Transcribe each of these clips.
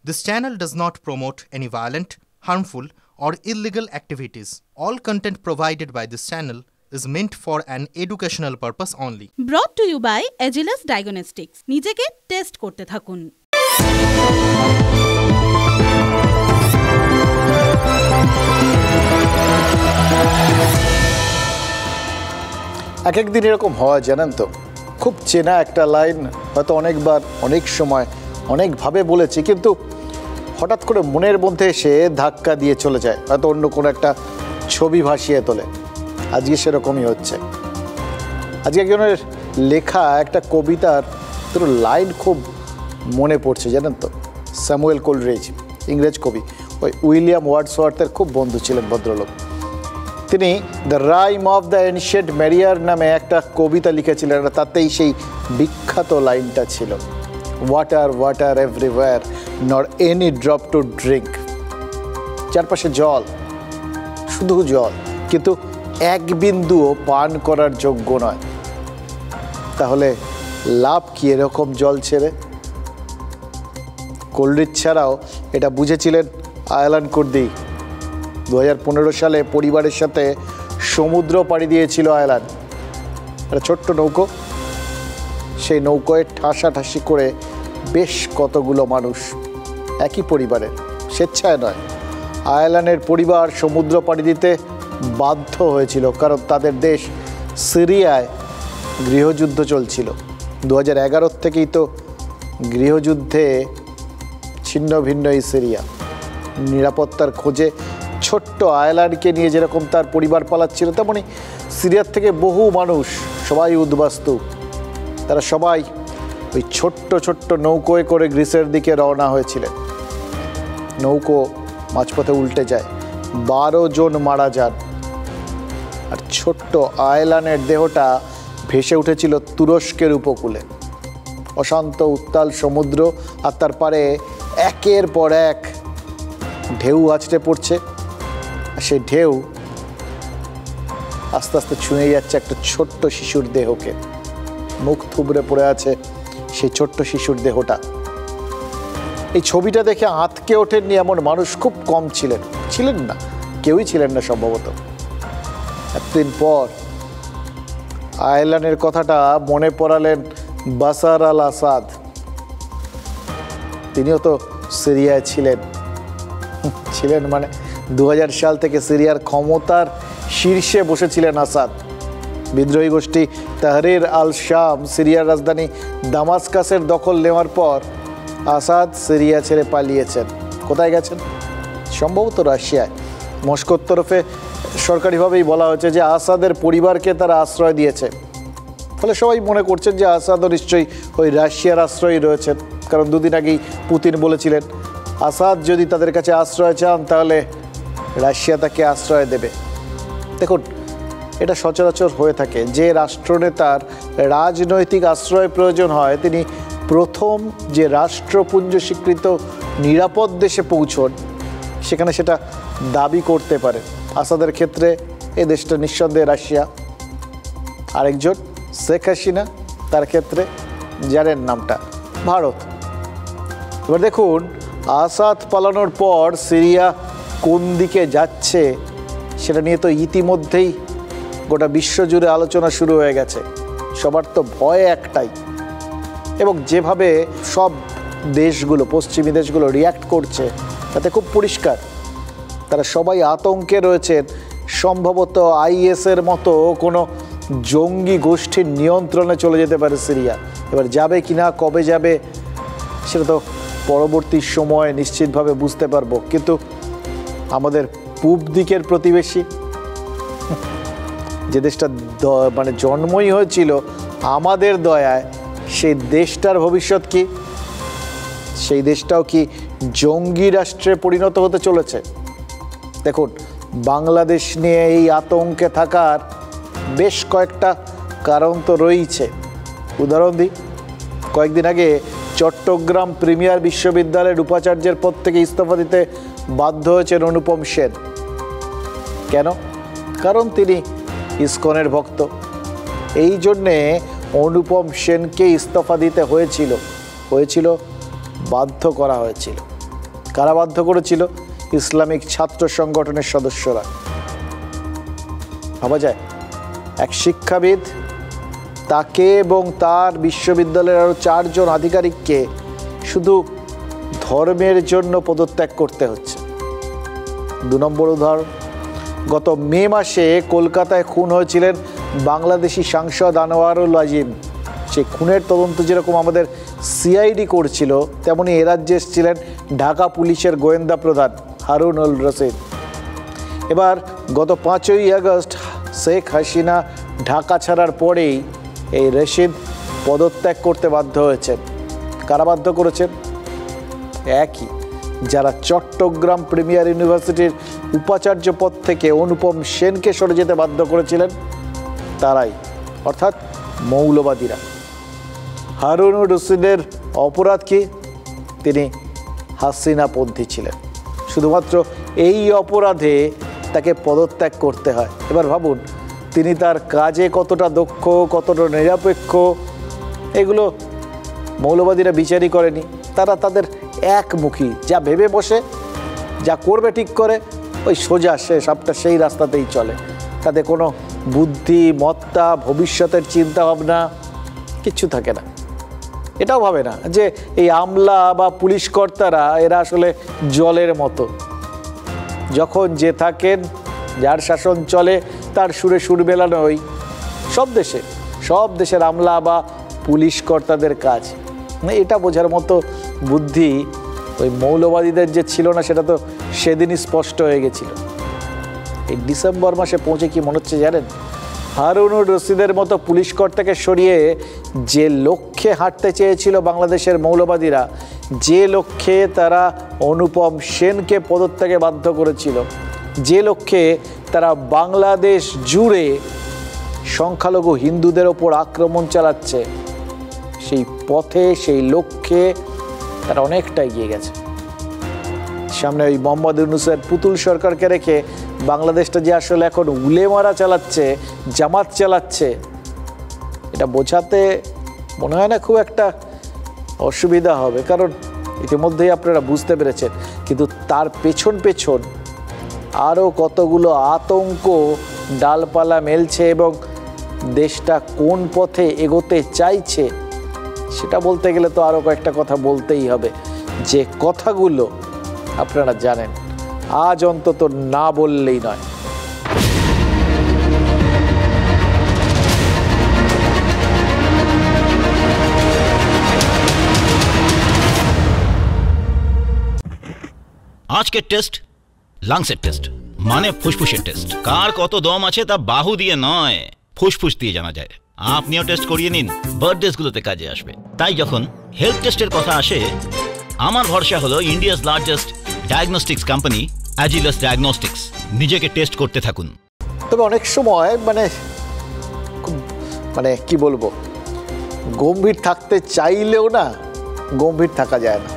This channel does not promote any violent, harmful, or illegal activities. All content provided by this channel is meant for an educational purpose only. Brought to you by Agilus Diagnostics. নিজেকে test করতে থাকুন। এক এক দিন এরকম হয় জানেন তো, খুব চেনা একটা লাইন হয়তো অনেকবার অনেক সময় অনেকভাবে বলেছি, কিন্তু হঠাৎ করে মনের মধ্যে এসে ধাক্কা দিয়ে চলে যায়, হয়তো অন্য কোনো একটা ছবি ভাসিয়ে তোলে। আজকে সেরকমই হচ্ছে। আজকে একজনের লেখা একটা কবিতার দুটো লাইন খুব মনে পড়ছে জানেন তো। স্যামুয়েল কোলরিজ, ইংরেজ কবি, ওই উইলিয়াম ওয়ার্ডসওয়ার্থের খুব বন্ধু ছিলেন ভদ্রলোক। তিনি the rime of the ancient mariner নামে একটা কবিতা লিখেছিলেন, তাতেই সেই বিখ্যাত লাইনটা ছিল, water water everywhere not any drop to drink. চারপাশে জল, শুধু জল, কিন্তু এক বিন্দুও পান করার যোগ্য নয়। তাহলে লাভ কি এরকম জল ছেড়ে? কোলরিজ ছাড়াও এটা বুঝেছিলেন আয়ালান কুর্দি। 2015 সালে পরিবারের সাথে সমুদ্র পাড়ি দিয়েছিল আয়ালান। একটা ছোট্ট নৌকো, সেই নৌকোয় ঠাসাঠাসি করে বেশ কতগুলো মানুষ, একই পরিবারের, স্বেচ্ছায় নয়। আয়ালানের পরিবার সমুদ্র পাড়ি দিতে বাধ্য হয়েছিল, কারণ তাদের দেশ সিরিয়ায় গৃহযুদ্ধ চলছিল। 2011 থেকেই তো গৃহযুদ্ধে ছিন্ন ভিন্ন এই সিরিয়া। নিরাপত্তার খোঁজে ছোট্ট আয়ালানকে নিয়ে যেরকম তার পরিবার পালাচ্ছিল, তেমনি সিরিয়ার থেকে বহু মানুষ, সবাই উদ্বাস্তু। তারা সবাই ওই ছোট্ট ছোট্ট নৌকোয় করে গ্রিসের দিকে রওনা হয়েছিলেন। নৌকো মাঝপথে উল্টে যায়, 12 জন মারা যান। আর ছোট্ট আয়ালানের দেহটা ভেসে উঠেছিল তুরস্কের উপকূলে। অশান্ত উত্তাল সমুদ্র, আর তার পারে একের পর এক ঢেউ আছড়ে পড়ছে। সেই ঢেউ আস্তে আস্তে ছুঁয়ে যাচ্ছে একটা ছোট্ট শিশুর দেহকে। মুখ থুবড়ে পড়ে আছে সেই ছোট্ট শিশুর দেহটা। এই ছবিটা দেখে আঁতকে ওঠেননি এমন মানুষ খুব কম ছিলেন না, কেউই ছিলেন না সম্ভবত। একদিন পর আয়ালানের কথাটা মনে পড়ালেন বাশার আল আসাদ। তিনিও তো সিরিয়ায় ছিলেন মানে 2000 সাল থেকে সিরিয়ার ক্ষমতার শীর্ষে বসেছিলেন আসাদ। বিদ্রোহী গোষ্ঠী তাহরির আল শাম সিরিয়ার রাজধানী দামাস্কাসের দখল নেওয়ার পর আসাদ সিরিয়া ছেড়ে পালিয়েছেন। কোথায় গেছেন? সম্ভবত রাশিয়ায়। মস্কোর তরফে সরকারিভাবেই বলা হয়েছে যে আসাদের পরিবারকে তারা আশ্রয় দিয়েছে। ফলে সবাই মনে করছেন যে আসাদও নিশ্চয়ই ওই রাশিয়ার আশ্রয়ই রয়েছেন, কারণ দুদিন আগেই পুতিন বলেছিলেন আসাদ যদি তাদের কাছে আশ্রয় চান তাহলে রাশিয়া তাকে আশ্রয় দেবে। দেখুন, এটা সচরাচর হয়ে থাকে, যে রাষ্ট্রনেতার রাজনৈতিক আশ্রয় প্রয়োজন হয় তিনি প্রথম যে রাষ্ট্রপুঞ্জ স্বীকৃত নিরাপদ দেশে পৌঁছন, সেখানে সেটা দাবি করতে পারে। আসাদের ক্ষেত্রে এই দেশটা নিঃসন্দেহে রাশিয়া। আরেকজন শেখ হাসিনা, তার ক্ষেত্রে জানেন নামটা, ভারত। এবার দেখুন, আসাদ পালানোর পর সিরিয়া কোন দিকে যাচ্ছে সেটা নিয়ে তো ইতিমধ্যেই গোটা বিশ্বজুড়ে আলোচনা শুরু হয়ে গেছে। সবার তো ভয় একটাই, এবং যেভাবে সব দেশগুলো, পশ্চিমী দেশগুলো রিয়্যাক্ট করছে তাতে খুব পরিষ্কার তারা সবাই আতঙ্কে রয়েছেন। সম্ভবত আইএসের মতো কোনো জঙ্গি গোষ্ঠীর নিয়ন্ত্রণে চলে যেতে পারে সিরিয়া। এবার যাবে কিনা, কবে যাবে, সেটা তো পরবর্তী সময়ে নিশ্চিতভাবে বুঝতে পারবো। কিন্তু আমাদের পূব দিকের প্রতিবেশী, যে দেশটা মানে জন্মই হয়েছিল আমাদের দয়ায়, সেই দেশটার ভবিষ্যৎ কি? সেই দেশটাও কি জঙ্গি রাষ্ট্রে পরিণত হতে চলেছে? দেখুন, বাংলাদেশ নিয়ে এই আতঙ্কে থাকার বেশ কয়েকটা কারণ তো রয়েছে। উদাহরণ দিই, কয়েকদিন আগে চট্টগ্রাম প্রিমিয়ার বিশ্ববিদ্যালয়ের উপাচার্যের পদ থেকে ইস্তফা দিতে বাধ্য হয়েছেন অনুপম সেন। কেন? কারণ তিনি ইসকনের ভক্ত। এই জন্যে অনুপম সেনকে ইস্তফা দিতে হয়েছিল, বাধ্য করা হয়েছিল। কারাবদ্ধ করেছিল ইসলামিক ছাত্র সংগঠনের সদস্যরা। ভাবা যায় এক শিক্ষাবিদ, তাকে এবং তার বিশ্ববিদ্যালয়ের আরও 4 জন আধিকারিককে শুধু ধর্মের জন্য পদত্যাগ করতে হচ্ছে। 2 নম্বর উদাহরণ, গত মে মাসে কলকাতায় খুন হয়েছিলেন বাংলাদেশি সাংসদ আনোয়ারুল আজিম। সেই খুনের তদন্ত যেরকম আমাদের সিআইডি করছিল, তেমনি এ রাজ্যে এসেছিলেন ঢাকা পুলিশের গোয়েন্দা প্রধান হারুনুর রশিদ। এবার গত 5ই আগস্ট শেখ হাসিনা ঢাকা ছাড়ার পরেই এই রশিদ পদত্যাগ করতে বাধ্য হয়েছেন। কারা বাধ্য করেছেন? একই যারা চট্টগ্রাম প্রিমিয়ার ইউনিভার্সিটির উপাচার্য পদ থেকে অনুপম সেনকে সরে যেতে বাধ্য করেছিলেন, তারাই, অর্থাৎ মৌলবাদীরা। হারুনুর রশিদের অপরাধ কি? তিনি হাসিনাপন্থী ছিলেন। শুধুমাত্র এই অপরাধে তাকে পদত্যাগ করতে হয়। এবার ভাবুন, তিনি তার কাজে কতটা দক্ষ, কতটা নিরপেক্ষ, এগুলো মৌলবাদীরা বিচারই করেনি। তারা তাদের একমুখী, যা ভেবে বসে, যা করবে ঠিক করে, ওই সোজা সে সবটা সেই রাস্তাতেই চলে। তাতে কোনো বুদ্ধিমত্তা, ভবিষ্যতের চিন্তা ভাবনা কিচ্ছু থাকে না। এটাও ভাবে না যে এই আমলা বা পুলিশ কর্তারা এরা আসলে জলের মতো, যখন যে থাকেন, যার শাসন চলে, তার সুরে সুর মেলানোই সব দেশের আমলা বা পুলিশ কর্তাদের কাজ। এটা বোঝার মতো বুদ্ধি ওই মৌলবাদীদের যে ছিল না, সেটা তো সেদিনই স্পষ্ট হয়ে গেছিল। এই ডিসেম্বর মাসে পৌঁছে কি মনে হচ্ছে জানেন? হারুনুর রশিদের মতো পুলিশ কর্তাকে সরিয়ে যে লক্ষ্যে হাঁটতে চেয়েছিল বাংলাদেশের মৌলবাদীরা, যে লক্ষ্যে তারা অনুপম সেনকে পদত্যাগে বাধ্য করেছিল, যে লক্ষ্যে তারা বাংলাদেশ জুড়ে সংখ্যালঘু হিন্দুদের ওপর আক্রমণ চালাচ্ছে, সেই পথে, সেই লক্ষ্যে তারা অনেকটা এগিয়ে গেছে। সামনে ওই মোহাম্মদ ইউনূসের পুতুল সরকারকে রেখে বাংলাদেশটা যে আসলে এখন উলেমারা চালাচ্ছে, জামাত চালাচ্ছে, এটা বোঝাতে মনে হয় না খুব একটা অসুবিধা হবে, কারণ ইতিমধ্যেই আপনারা বুঝতে পেরেছেন। কিন্তু তার পেছন আরও কতগুলো আতঙ্ক ডালপালা মেলছে এবং দেশটা কোন পথে এগোতে চাইছে সেটা বলতে গেলে তো আরও কয়েকটা কথা বলতেই হবে, যে কথাগুলো আপনারা জানেন, আজ অন্তত না বললেই নয়। আজকের টেস্ট লাংসের টেস্ট, মানে ফুসফুসের টেস্ট। কার কত দম আছে তা বাহু দিয়ে নয়, ফুসফুস দিয়ে জানা যায়। আপনিও টেস্ট করিয়ে নিন, বার্থডেগুলোতে কাজে আসবে। তাই যখন হেলথ টেস্টের কথা আসে, আমার ভরসা হলো India's largest diagnostics company Agilus diagnostics. নিজেকে টেস্ট করতে থাকুন। তবে অনেক সময় মানে কি বলবো, গম্ভীর থাকতে চাইলেও না গম্ভীর থাকা যায় না,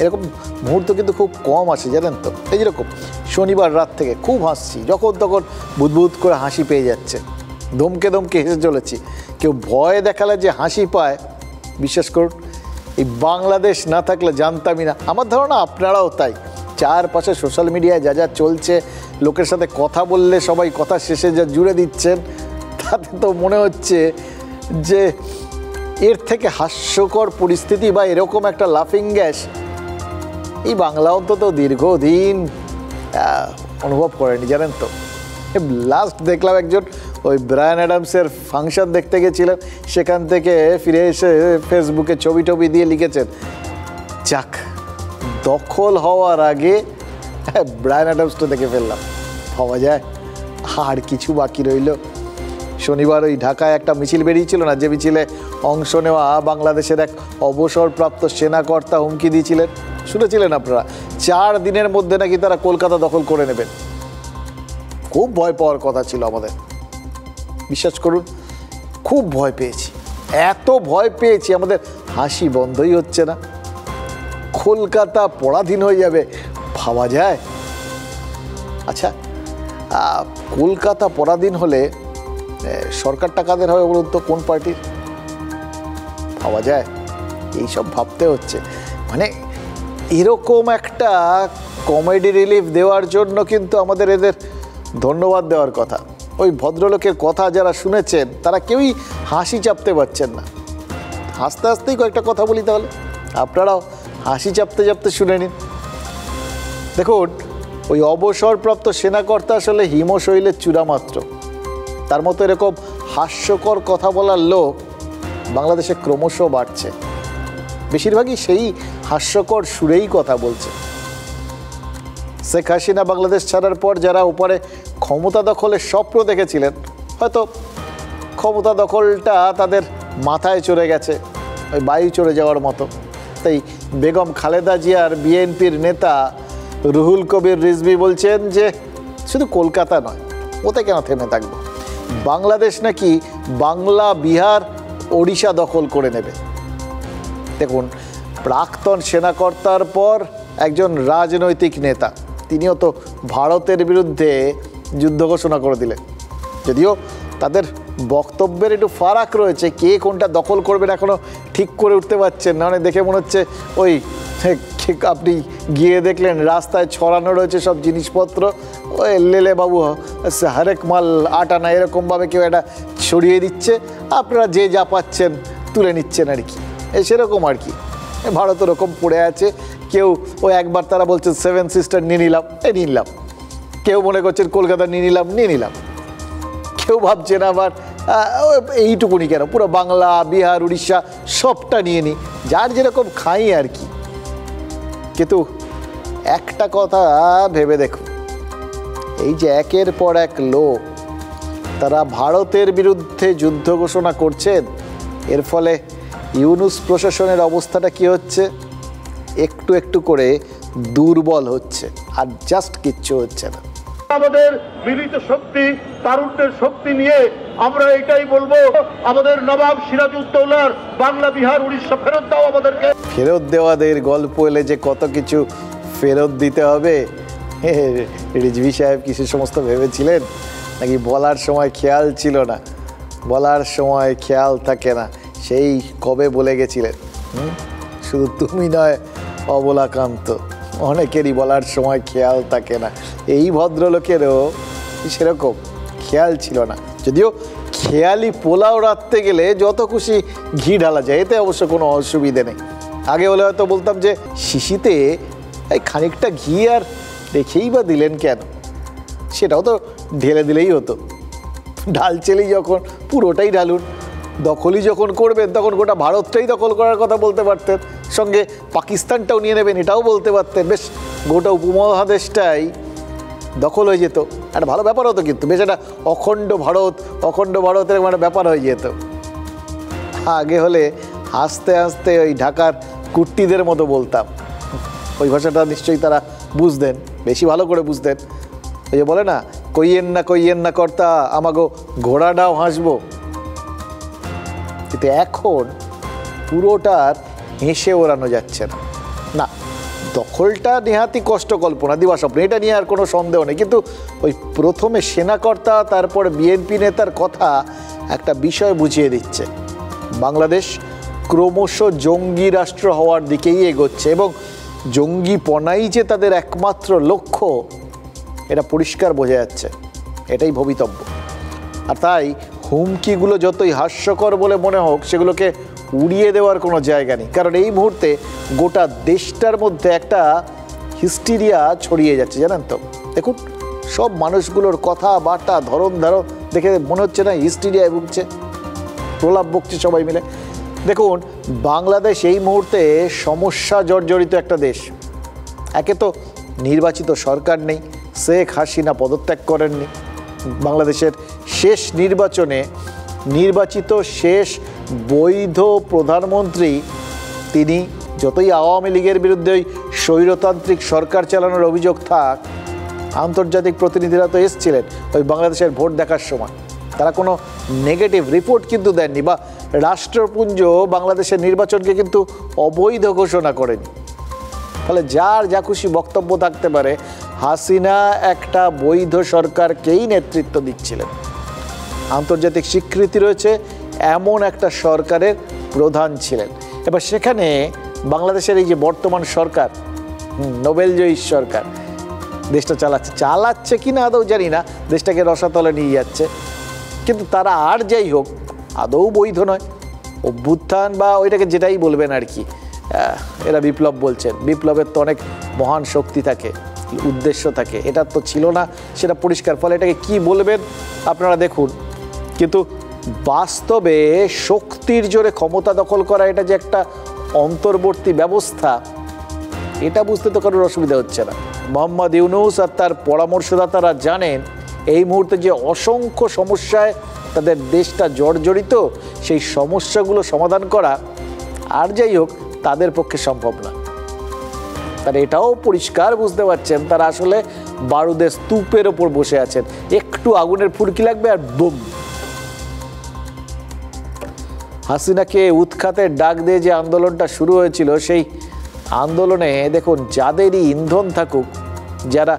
এরকম মুহূর্ত কিন্তু খুব কম আসে, জানেন তো। এই যেরকম শনিবার রাত থেকে খুব হাসছি, যখন তখন বুদবুদ করে হাসি পেয়ে যাচ্ছে, দমকে হেসে চলেছি। কেউ ভয় দেখালে যে হাসি পায়, বিশ্বাস করুন, এই বাংলাদেশ না থাকলে জানতামই না। আমার ধারণা আপনারাও তাই। চারপাশে সোশ্যাল মিডিয়ায় যা চলছে, লোকের সাথে কথা বললে সবাই কথা শেষে যা জুড়ে দিচ্ছেন, তাতে তো মনে হচ্ছে যে এর থেকে হাস্যকর পরিস্থিতি বা এরকম একটা লাফিং গ্যাস এই বাংলা অন্তত দীর্ঘদিন অনুভব করেনি, জানেন তো। লাস্ট দেখলাম একজন ওই ব্রায়ান অ্যাডামসের ফাংশন দেখতে গেছিলেন, সেখান থেকে ফিরে এসে ফেসবুকে ছবি দিয়ে লিখেছেন, যাক দখল হওয়ার আগে ব্রায়ান অ্যাডামসটা দেখে ফেললাম। ভাবা যায় আর কিছু বাকি রইল। শনিবার ওই ঢাকায় একটা মিছিল বেরিয়েছিল না, যে মিছিলে অংশ নেওয়া বাংলাদেশের এক অবসরপ্রাপ্ত সেনাকর্তা হুমকি দিয়েছিলেন, শুনেছিলেন আপনারা? 4 দিনের মধ্যে নাকি তারা কলকাতা দখল করে নেবেন। খুব ভয় পাওয়ার কথা ছিল আমাদের, বিশ্বাস করুন, খুব ভয় পেয়েছি, এত ভয় পেয়েছি আমাদের হাসি বন্ধই হচ্ছে না। কলকাতা পরাধীন হয়ে যাবে, ভাবা যায়? আচ্ছা, কলকাতা পরাধীন হলে সরকারটা কাদের হবে বলুন তো? কোন পার্টির? ভাবা যায়? এইসব ভাবতে হচ্ছে। মানে এরকম একটা কমেডি রিলিফ দেওয়ার জন্য কিন্তু আমাদের এদের ধন্যবাদ দেওয়ার কথা। ওই ভদ্রলোকের কথা যারা শুনেছেন তারা কেউই হাসি চাপতে পারছেন না। হাসতে হাসতেই কয়েকটা কথা বলি, তাহলে আপনারাও হাসি চাপতে চাপতে শুনে নিন। দেখুন, ওই অবসরপ্রাপ্ত সেনাকর্তা আসলে হিমশৈলের চূড়া মাত্র। তার মতো এরকম হাস্যকর কথা বলার লোক বাংলাদেশে ক্রমশ বাড়ছে। বেশিরভাগই সেই হাস্যকর সুরেই কথা বলছে। শেখ হাসিনা বাংলাদেশ ছাড়ার পর যারা উপরে ক্ষমতা দখলের স্বপ্ন দেখেছিলেন, হয়তো ক্ষমতা দখলটা তাদের মাথায় চড়ে গেছে, ওই বায়ু চড়ে যাওয়ার মতো। তাই বেগম খালেদা জিয়ার বিএনপির নেতা রুহুল কবির রিজভী বলছেন যে শুধু কলকাতা নয়, ওতে কেন থেমে থাকবো, বাংলাদেশ নাকি বাংলা, বিহার, ওড়িশা দখল করে নেবে। দেখুন, প্রাক্তন সেনাকর্তার পর একজন রাজনৈতিক নেতা, তিনিও তো ভারতের বিরুদ্ধে যুদ্ধ ঘোষণা করে দিলেন। যদিও তাদের বক্তব্যের একটু ফারাক রয়েছে, কে কোনটা দখল করবেন এখনও ঠিক করে উঠতে পারছেন না। মানে দেখে মনে হচ্ছে ওই আপনি গিয়ে দেখলেন রাস্তায় ছড়ানো রয়েছে সব জিনিসপত্র, ওই লেলে বাবু হরেক মাল আটানা এরকমভাবে কেউ একটা ছড়িয়ে দিচ্ছে, আপনারা যে যা পাচ্ছেন তুলে নিচ্ছেন আর কি, সেরকম আর কি। ভারত ওরকম পড়ে আছে। কেউ ও একবার তারা বলছেন 7 সিস্টার নিয়ে নিলাম, নিয়ে নিলাম। কেউ মনে করছেন কলকাতা নিয়ে নিলাম। কেউ ভাবছেন আবার এইটুকুনি কেন, পুরো বাংলা, বিহার, উড়িষ্যা সবটা নিয়ে নিই, যার যেরকম খাই আর কি। কিন্তু একটা কথা ভেবে দেখুন, এই যে একের পর এক লোক তারা ভারতের বিরুদ্ধে যুদ্ধ ঘোষণা করছেন, এর ফলে ইউনূস প্রশাসনের অবস্থাটা কি হচ্ছে? একটু একটু করে দুর্বল হচ্ছে, আর জাস্ট কিচ্ছু হচ্ছে না। আমাদের মিলিত শক্তি, তারুণ্যের শক্তি নিয়ে আমরা এটাই বলবো, আমাদের নবাব সিরাজউদ্দৌলার বাংলা, বিহার, উড়িষ্যা ফেরত দাও আমাদেরকে। ফেরত দেওয়াদের গল্প এলে যে কত কিছু ফেরত দিতে হবে, রিজভী সাহেব কিছু সমস্ত ভেবেছিলেন নাকি বলার সময় খেয়াল ছিল না? বলার সময় খেয়াল থাকে না, সেই কবে বলে গেছিলেন। শুধু তুমি নয় অবলাকান্ত, অনেকেরই বলার সময় খেয়াল থাকে না। এই ভদ্রলোকেরও সেরকম খেয়াল ছিল না। যদিও খেয়ালি পোলাও রাখতে গেলে যত খুশি ঘি ঢালা যায়, এতে অবশ্য কোনো অসুবিধে নেই। আগে হলে হয়তো বলতাম যে শিশিতে এই খানিকটা ঘি আর রেখেই বা দিলেন কেন, সেটাও তো ঢেলে দিলেই হতো। ঢালছেলেই যখন পুরোটাই ঢালুন, দখলই যখন করবেন তখন গোটা ভারতটাই দখল করার কথা বলতে পারতেন, সঙ্গে পাকিস্তানটাও নিয়ে নেবেন এটাও বলতে পারতেন, বেশ গোটা উপমহাদেশটাই দখল হয়ে যেত। একটা ভালো ব্যাপার হতো, কিন্তু বেশ একটা অখণ্ড ভারতের একটা ব্যাপার হয়ে যেত। আগে হলে হাসতে হাসতে ওই ঢাকার কুট্টিদের মতো বলতাম, ওই ভাষাটা নিশ্চয়ই তারা বুঝতেন, বেশি ভালো করে বুঝতেন। ওই যে বলে না, কইয়েন না কর্তা আমাগো ঘোড়াটাও হাসবো। কিন্তু এখন পুরোটার হেসে ওড়ানো যাচ্ছে না। না, দখলটা নেহাতি কষ্ট, কল্পনা, দিবা স্বপ্ন, এটা নিয়ে আর কোনো সন্দেহ নেই। কিন্তু ওই প্রথমে সেনাকর্তা, তারপর বিএনপি নেতার কথা একটা বিষয় বুঝিয়ে দিচ্ছে, বাংলাদেশ ক্রমশ জঙ্গি রাষ্ট্র হওয়ার দিকেই এগোচ্ছে, এবং জঙ্গিপনাই যে তাদের একমাত্র লক্ষ্য এটা পরিষ্কার বোঝা যাচ্ছে। এটাই ভবিতব্য। আর তাই হুমকিগুলো যতই হাস্যকর বলে মনে হোক, সেগুলোকে উড়িয়ে দেওয়ার কোনো জায়গা নেই। কারণ এই মুহূর্তে গোটা দেশটার মধ্যে একটা হিস্টিরিয়া ছড়িয়ে যাচ্ছে, জানেন তো। দেখুন, সব মানুষগুলোর কথাবার্তা, ধরন দেখে মনে হচ্ছে না হিস্টিরিয়ায় ভুগছে, প্রলাপ বকছে সবাই মিলে। দেখুন, বাংলাদেশ এই মুহূর্তে সমস্যা জর্জরিত একটা দেশ। একে তো নির্বাচিত সরকার নেই, শেখ হাসিনা পদত্যাগ করেননি। বাংলাদেশের শেষ নির্বাচনে নির্বাচিত শেষ বৈধ প্রধানমন্ত্রী তিনি, যতই আওয়ামী লীগের বিরুদ্ধে ওই স্বৈরতান্ত্রিক সরকার চালানোর অভিযোগ থাক, আন্তর্জাতিক প্রতিনিধিরা তো এসেছিলেন ওই বাংলাদেশের ভোট দেখার সময়, তারা কোনো নেগেটিভ রিপোর্ট কিন্তু দেননি, বা রাষ্ট্রপুঞ্জ বাংলাদেশের নির্বাচনকে কিন্তু অবৈধ ঘোষণা করেনি। ফলে যার যা খুশি বক্তব্য থাকতে পারে, হাসিনা একটা বৈধ সরকারকেই নেতৃত্ব দিচ্ছিলেন। আন্তর্জাতিক স্বীকৃতি রয়েছে এমন একটা সরকারের প্রধান ছিলেন। এবার সেখানে বাংলাদেশের এই যে বর্তমান সরকার, নোবেলজয়ী সরকার দেশটা চালাচ্ছে কি না আদৌ জানি না, দেশটাকে রসাতলে নিয়ে যাচ্ছে। কিন্তু তারা আর যাই হোক আদৌ বৈধ নয়। অভ্যুত্থান বা ওইটাকে যেটাই বলবেন আর কি, এরা বিপ্লব বলছেন। বিপ্লবের তো অনেক মহান শক্তি থাকে, উদ্দেশ্য থাকে, এটা তো ছিল না, সেটা পরিষ্কার। ফলে এটাকে কি বলবেন আপনারা দেখুন। কিন্তু বাস্তবে শক্তির জোরে ক্ষমতা দখল করা এটা যে একটা অন্তর্বর্তী ব্যবস্থা, এটা বুঝতে তো কারোর অসুবিধা হচ্ছে না। মোহাম্মদ ইউনূস আর তার পরামর্শদাতারা জানেন এই মুহূর্তে যে অসংখ্য সমস্যায় তাদের দেশটা জর্জরিত, সেই সমস্যাগুলো সমাধান করা আর যাই হোক তাদের পক্ষে সম্ভব না। তারা এটাও পরিষ্কার বুঝতে পারছেন তারা আসলে বারুদের স্তূপের ওপর বসে আছেন, একটু আগুনের ফুলকি লাগবে আর বুম। হাসিনাকে উৎখাতের ডাক দিয়ে যে আন্দোলনটা শুরু হয়েছিল, সেই আন্দোলনে দেখুন যাদেরই ইন্ধন থাকুক, যারা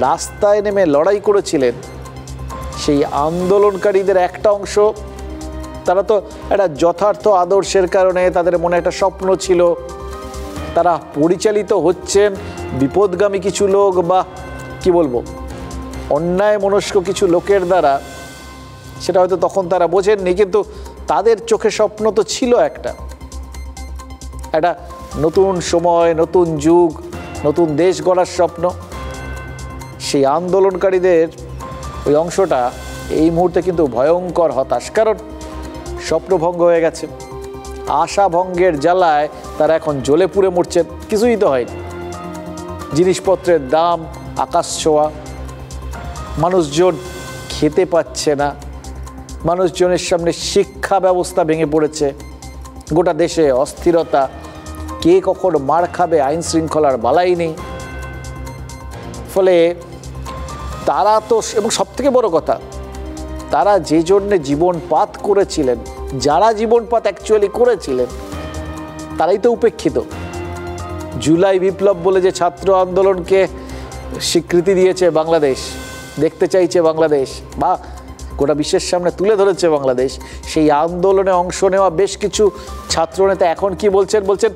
রাস্তায় নেমে লড়াই করেছিলেন, সেই আন্দোলনকারীদের একটা অংশ তারা তো একটা যথার্থ আদর্শের কারণে তাদের মনে একটা স্বপ্ন ছিল, তারা পরিচালিত হচ্ছেন বিপদগামী কিছু লোক বা কি বলবো অন্যায় মনস্ক কিছু লোকের দ্বারা, সেটা হয়তো তখন তারা বোঝেননি। কিন্তু তাদের চোখে স্বপ্ন তো ছিল একটা নতুন সময়, নতুন যুগ, নতুন দেশ গড়ার স্বপ্ন। সেই আন্দোলনকারীদের ওই অংশটা এই মুহূর্তে কিন্তু ভয়ঙ্কর হতাশ, কারণ স্বপ্নভঙ্গ হয়ে গেছে। আশা ভঙ্গের জ্বালায় তারা এখন জ্বলে পুড়ে মরছেন। কিছুই তো হয়নি, জিনিসপত্রের দাম আকাশ ছোঁয়া, মানুষজন খেতে পাচ্ছে না, মানুষজনের সামনে শিক্ষা ব্যবস্থা ভেঙে পড়েছে, গোটা দেশে অস্থিরতা, কে কখন মার খাবে আইন শৃঙ্খলার বালাই নেই। ফলে তারা তো, এবং সবথেকে বড় কথা, তারা যে জন্যে জীবনপাত করেছিলেন, যারা জীবনপাত অ্যাকচুয়ালি করেছিলেন, তারাই তো উপেক্ষিত। জুলাই বিপ্লব বলে যে ছাত্র আন্দোলনকে স্বীকৃতি দিয়েছে বাংলাদেশ, দেখতে চাইছে বাংলাদেশ, বা গোটা বিশ্বের সামনে তুলে ধরেছে বাংলাদেশ, সেই আন্দোলনে অংশ নেওয়া বেশ কিছু ছাত্রনেতা এখন কি বলছেন? বলছেন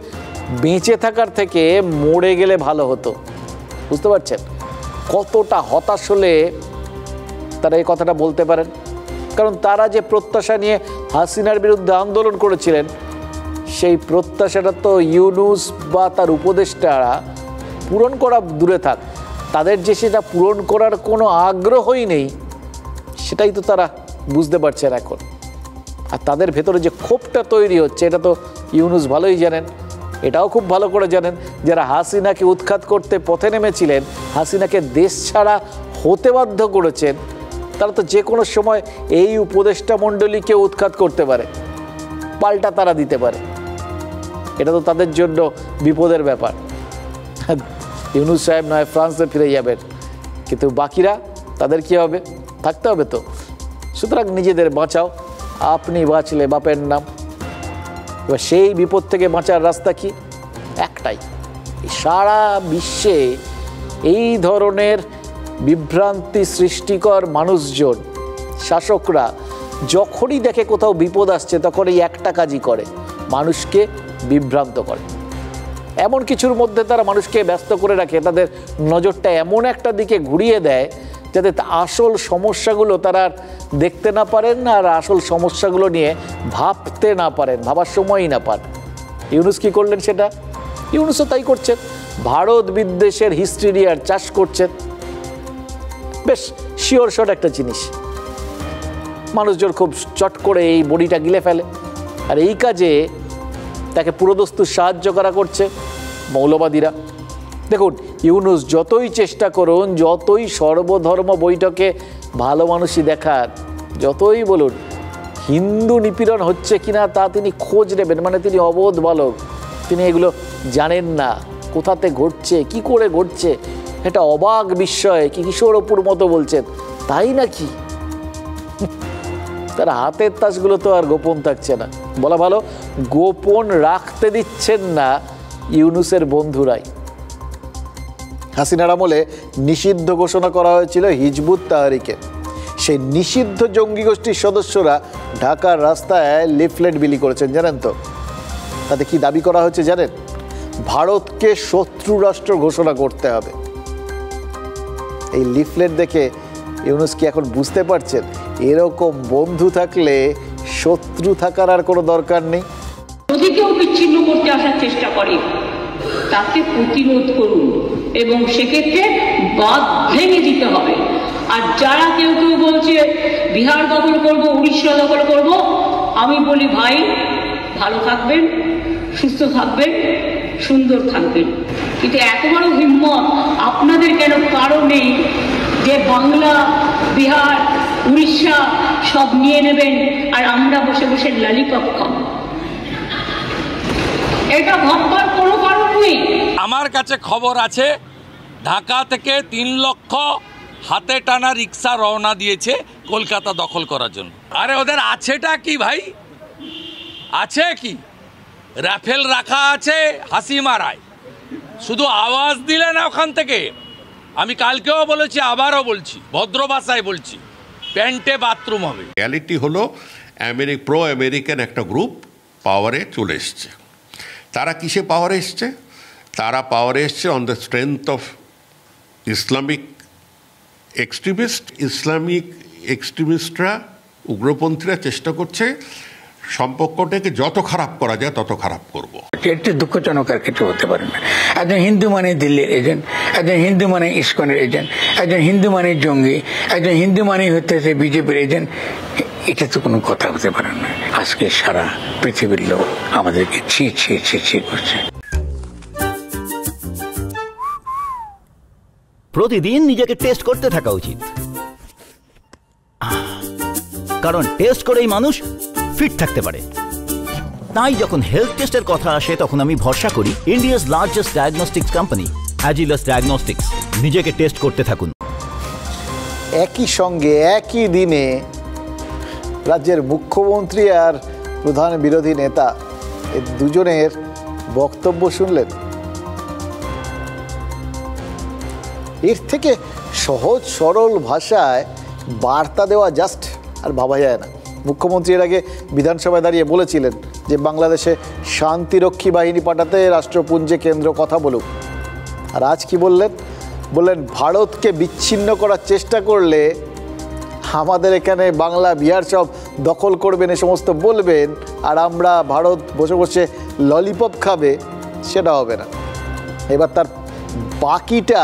বেঁচে থাকার থেকে মরে গেলে ভালো হতো। বুঝতে পারছেন কতটা হতাশ হলে তারা এই কথাটা বলতে পারেন? কারণ তারা যে প্রত্যাশা নিয়ে হাসিনার বিরুদ্ধে আন্দোলন করেছিলেন, সেই প্রত্যাশাটা তো ইউনূস বা তার উপদেষ্টারা পূরণ করা দূরে থাক, তাদের যে সেটা পূরণ করার কোনো আগ্রহই নেই, সেটাই তো তারা বুঝতে পারছেন এখন। আর তাদের ভেতরে যে ক্ষোভটা তৈরি হচ্ছে, এটা তো ইউনূস ভালোই জানেন, এটাও খুব ভালো করে জানেন। যারা হাসিনাকে উৎখাত করতে পথে নেমেছিলেন, হাসিনাকে দেশ ছাড়া হতে বাধ্য করেছেন, তারা তো যে কোনো সময় এই উপদেষ্টা মণ্ডলীকে উৎখাত করতে পারে, পাল্টা তারা দিতে পারে। এটা তো তাদের জন্য বিপদের ব্যাপার। ইউনূস সাহেব নয় ফ্রান্সে ফিরে যাবেন, কিন্তু বাকিরা তাদের কি হবে? থাকতে হবে তো। সুতরাং নিজেদের বাঁচাও, আপনি বাঁচলে বাপের নাম। এবার সেই বিপদ থেকে বাঁচার রাস্তা কি? একটাই, সারা বিশ্বে এই ধরনের বিভ্রান্তি সৃষ্টিকর মানুষজন, শাসকরা যখনই দেখে কোথাও বিপদ আসছে, তখন এই একটা কাজই করে, মানুষকে বিভ্রান্ত করে। এমন কিছুর মধ্যে তারা মানুষকে ব্যস্ত করে রাখে, তাদের নজরটা এমন একটা দিকে ঘুরিয়ে দেয় যাতে আসল সমস্যাগুলো তারা দেখতে না পারেন না, আর আসল সমস্যাগুলো নিয়ে ভাবতে না পারেন, ভাবার সময়ই না পান। ইউনূস কি করলেন সেটা? ইউনূসও তাই করছেন, ভারত বিদ্বেষের হিস্টেরিয়ার চাষ করছেন। বেশ শিওর শট একটা জিনিস, মানুষজন খুব চট করে এই বডিটা গিলে ফেলে, আর এই কাজে তাকে পুরোদস্তুর সাহায্য করা করছে মৌলবাদীরা। দেখুন ইউনূস যতই চেষ্টা করুন, যতই সর্বধর্ম বৈঠকে ভালো মানুষই দেখান, যতই বলুন হিন্দু নিপীড়ন হচ্ছে কিনা তা তিনি খোঁজ নেবেন, মানে তিনি অবোধ বালক, তিনি এগুলো জানেন না, কোথাতে ঘটছে, কি করে ঘটছে, এটা অবাক বিস্ময়ে কি কিশোর অপুর মতো বলছেন, তাই নাকি? তার হাতের তাসগুলো তো আর গোপন থাকছে না, বলা ভালো গোপন রাখতে দিচ্ছেন না ইউনূসের বন্ধুরাই। হাসিনার আমলে নিষিদ্ধ ঘোষণা করা হয়েছিল হিজবুত তাহরিকে। সেই নিষিদ্ধ জঙ্গি গোষ্ঠীর সদস্যরা ঢাকার রাস্তায় লিফলেট বিলি করেছেন, জানেন তো? তাতে কি দাবি করা হয়েছে জানেন? ভারতকে শত্রু রাষ্ট্র ঘোষণা করতে হবে। এই লিফলেট দেখে ইউনূস কি এখন বুঝতে পারছেন এরকম বন্ধু থাকলে শত্রু থাকার আর কোনো দরকার নেই? যদি কেউ বিচ্ছিন্ন করতে আসার চেষ্টা করে তাকে প্রতিরোধ করুন এবং সেক্ষেত্রে বাঁধ ভেঙে দিতে হবে। আর যারা কেউ কেউ বলছে বিহার দখল করব, উড়িষ্যা দখল করব, আমি বলি ভাই ভালো থাকবেন, সুস্থ থাকবেন, সুন্দর থাকবেন, কিন্তু এত বড় হিম্মত আপনাদের কেন কারো নেই যে বাংলা, বিহার, উড়িষ্যা সব নিয়ে নেবেন আর আমরা বসে বসে ললিপপ খাবো? এটা ভাববার কোনো কারণ নেই। আমার কাছে খবর আছে ঢাকা থেকে 3 লক্ষ হাতে টানা রিক্সা রওনা দিয়েছে কলকাতা দখল করার জন্য। আরে ওদের আছেটা কি ভাই? আছে কি? রাফেল রাখা আছে হাসি মারায়, শুধু আওয়াজ দিলে না ওখান থেকে। আমি কালকেও বলেছি, আবারও বলছি, ভদ্র ভাষায় বলছি, প্যান্টে বাথরুম হবে। রিয়ালিটি হলো প্রো আমেরিকান একটা গ্রুপ পাওয়ারে চলে এসছে। তারা কিসে পাওয়ারে এসছে? তারা পাওয়ারে এসছে on the strength of Islamic extremist. Islamic এক্সট্রিমিস্টরা, উগ্রপন্থীরা চেষ্টা করছে সম্পর্কটাকে যত খারাপ করা যায় তত খারাপ করব। একটু দুঃখজনক আর কিছু হতে পারে না। একজন হিন্দু মানে দিল্লির এজেন্ট, একজন হিন্দু মানে ইসকনের এজেন্ট, একজন হিন্দু মানে জঙ্গি, একজন হিন্দু মানে হচ্ছে বিজেপির এজেন্ট। এটা তো কোনো কথা হতে পারে না। আজকে সারা পৃথিবীর লোক আমাদেরকে ছি ছি ছি ছি করছে। প্রতিদিন নিজেকে টেস্ট করতে থাকা উচিত, কারণ টেস্ট করেই মানুষ ফিট থাকতে পারে। তাই যখন হেলথ টেস্টের কথা আসে তখন আমি ভরসা করি India's largest diagnostics company Agilus diagnostics. নিজেকে টেস্ট করতে থাকুন। একই সঙ্গে একই দিনে রাজ্যের মুখ্যমন্ত্রী আর প্রধান বিরোধী নেতা এই দুজনের বক্তব্য শুনলেন। এর থেকে সহজ সরল ভাষায় বার্তা দেওয়া জাস্ট আর ভাবা যায় না। মুখ্যমন্ত্রী এর আগে বিধানসভায় দাঁড়িয়ে বলেছিলেন যে বাংলাদেশে শান্তিরক্ষী বাহিনী পাঠাতে রাষ্ট্রপুঞ্জে কেন্দ্র কথা বলুক। আর আজ কি বললেন? বললেন ভারতকে বিচ্ছিন্ন করার চেষ্টা করলে আমাদের এখানে বাংলা, বিহার সব দখল করবেন, এ সমস্ত বলবেন, আর আমরা ভারত বসে বসে ললিপপ খাবে, সেটা হবে না। এবার তার বাকিটা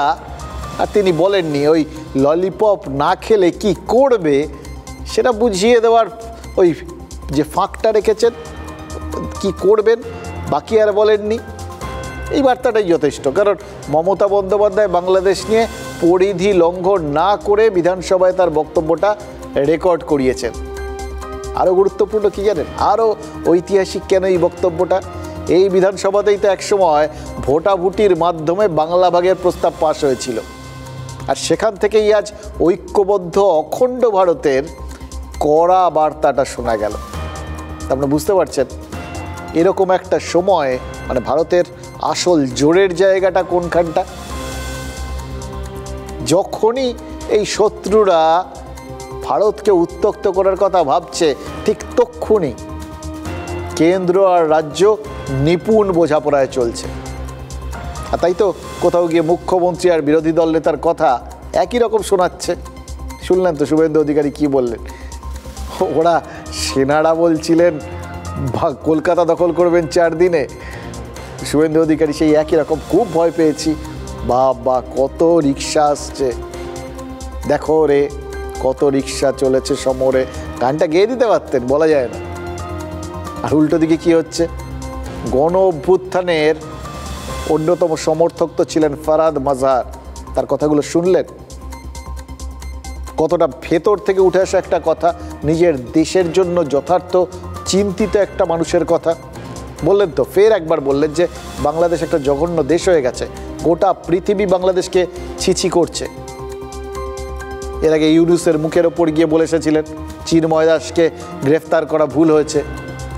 আর তিনি বলেননি। ওই ললিপপ না খেলে কি করবে সেটা বুঝিয়ে দেওয়ার ওই যে ফাঁকটা রেখেছেন, কি করবেন বাকি আর বলেননি। এই বার্তাটাই যথেষ্ট, কারণ মমতা বন্দ্যোপাধ্যায় বাংলাদেশ নিয়ে পরিধি লঙ্ঘন না করে বিধানসভায় তার বক্তব্যটা রেকর্ড করিয়েছেন। আরও গুরুত্বপূর্ণ কি জানেন? আরও ঐতিহাসিক কেন এই বক্তব্যটা? এই বিধানসভাতেই তো একসময় ভোটাভুটির মাধ্যমে বাংলা ভাগের প্রস্তাব পাশ হয়েছিল, আর সেখান থেকেই আজ ঐক্যবদ্ধ অখণ্ড ভারতের কড়া বার্তাটা শোনা গেল। আপনারা বুঝতে পারছেন এরকম একটা সময় মানে ভারতের আসল জোরের জায়গাটা কোনখানটা? যখনই এই শত্রুরা ভারতকে উত্তক্ত করার কথা ভাবছে, ঠিক তক্ষুনি কেন্দ্র আর রাজ্য নিপুণ বোঝাপড়ায় চলছে। আর তাই তো কোথাও গিয়ে মুখ্যমন্ত্রী আর বিরোধী দল নেতার কথা একই রকম শোনাচ্ছে। শুনলেন তো শুভেন্দু অধিকারী কি বললেন? ওরা সেনারা বলছিলেন কলকাতা দখল করবেন 4 দিনে। শুভেন্দু অধিকারী সেই একই রকম, খুব ভয় পেয়েছি, বাবা কত রিক্সা আসছে, দেখো রে কত রিক্সা চলেছে সমরে। গানটা গেয়ে দিতে পারতেন, বলা যায় না। আর উল্টো দিকে কি হচ্ছে? গণ অভ্যুত্থানের অন্যতম সমর্থক তো ছিলেন ফারাদ মাজহার। তার কথাগুলো শুনলেন? কতটা ভেতর থেকে উঠে আসা একটা কথা, নিজের দেশের জন্য যথার্থ চিন্তিত একটা মানুষের কথা বললেন। তো ফের একবার বললেন যে বাংলাদেশ একটা জঘন্য দেশ হয়ে গেছে, গোটা পৃথিবী বাংলাদেশকে ছিছি করছে। এর আগে ইউনূসের মুখের ওপর গিয়ে বলে এসেছিলেন চিন্ময় দাসকে গ্রেফতার করা ভুল হয়েছে।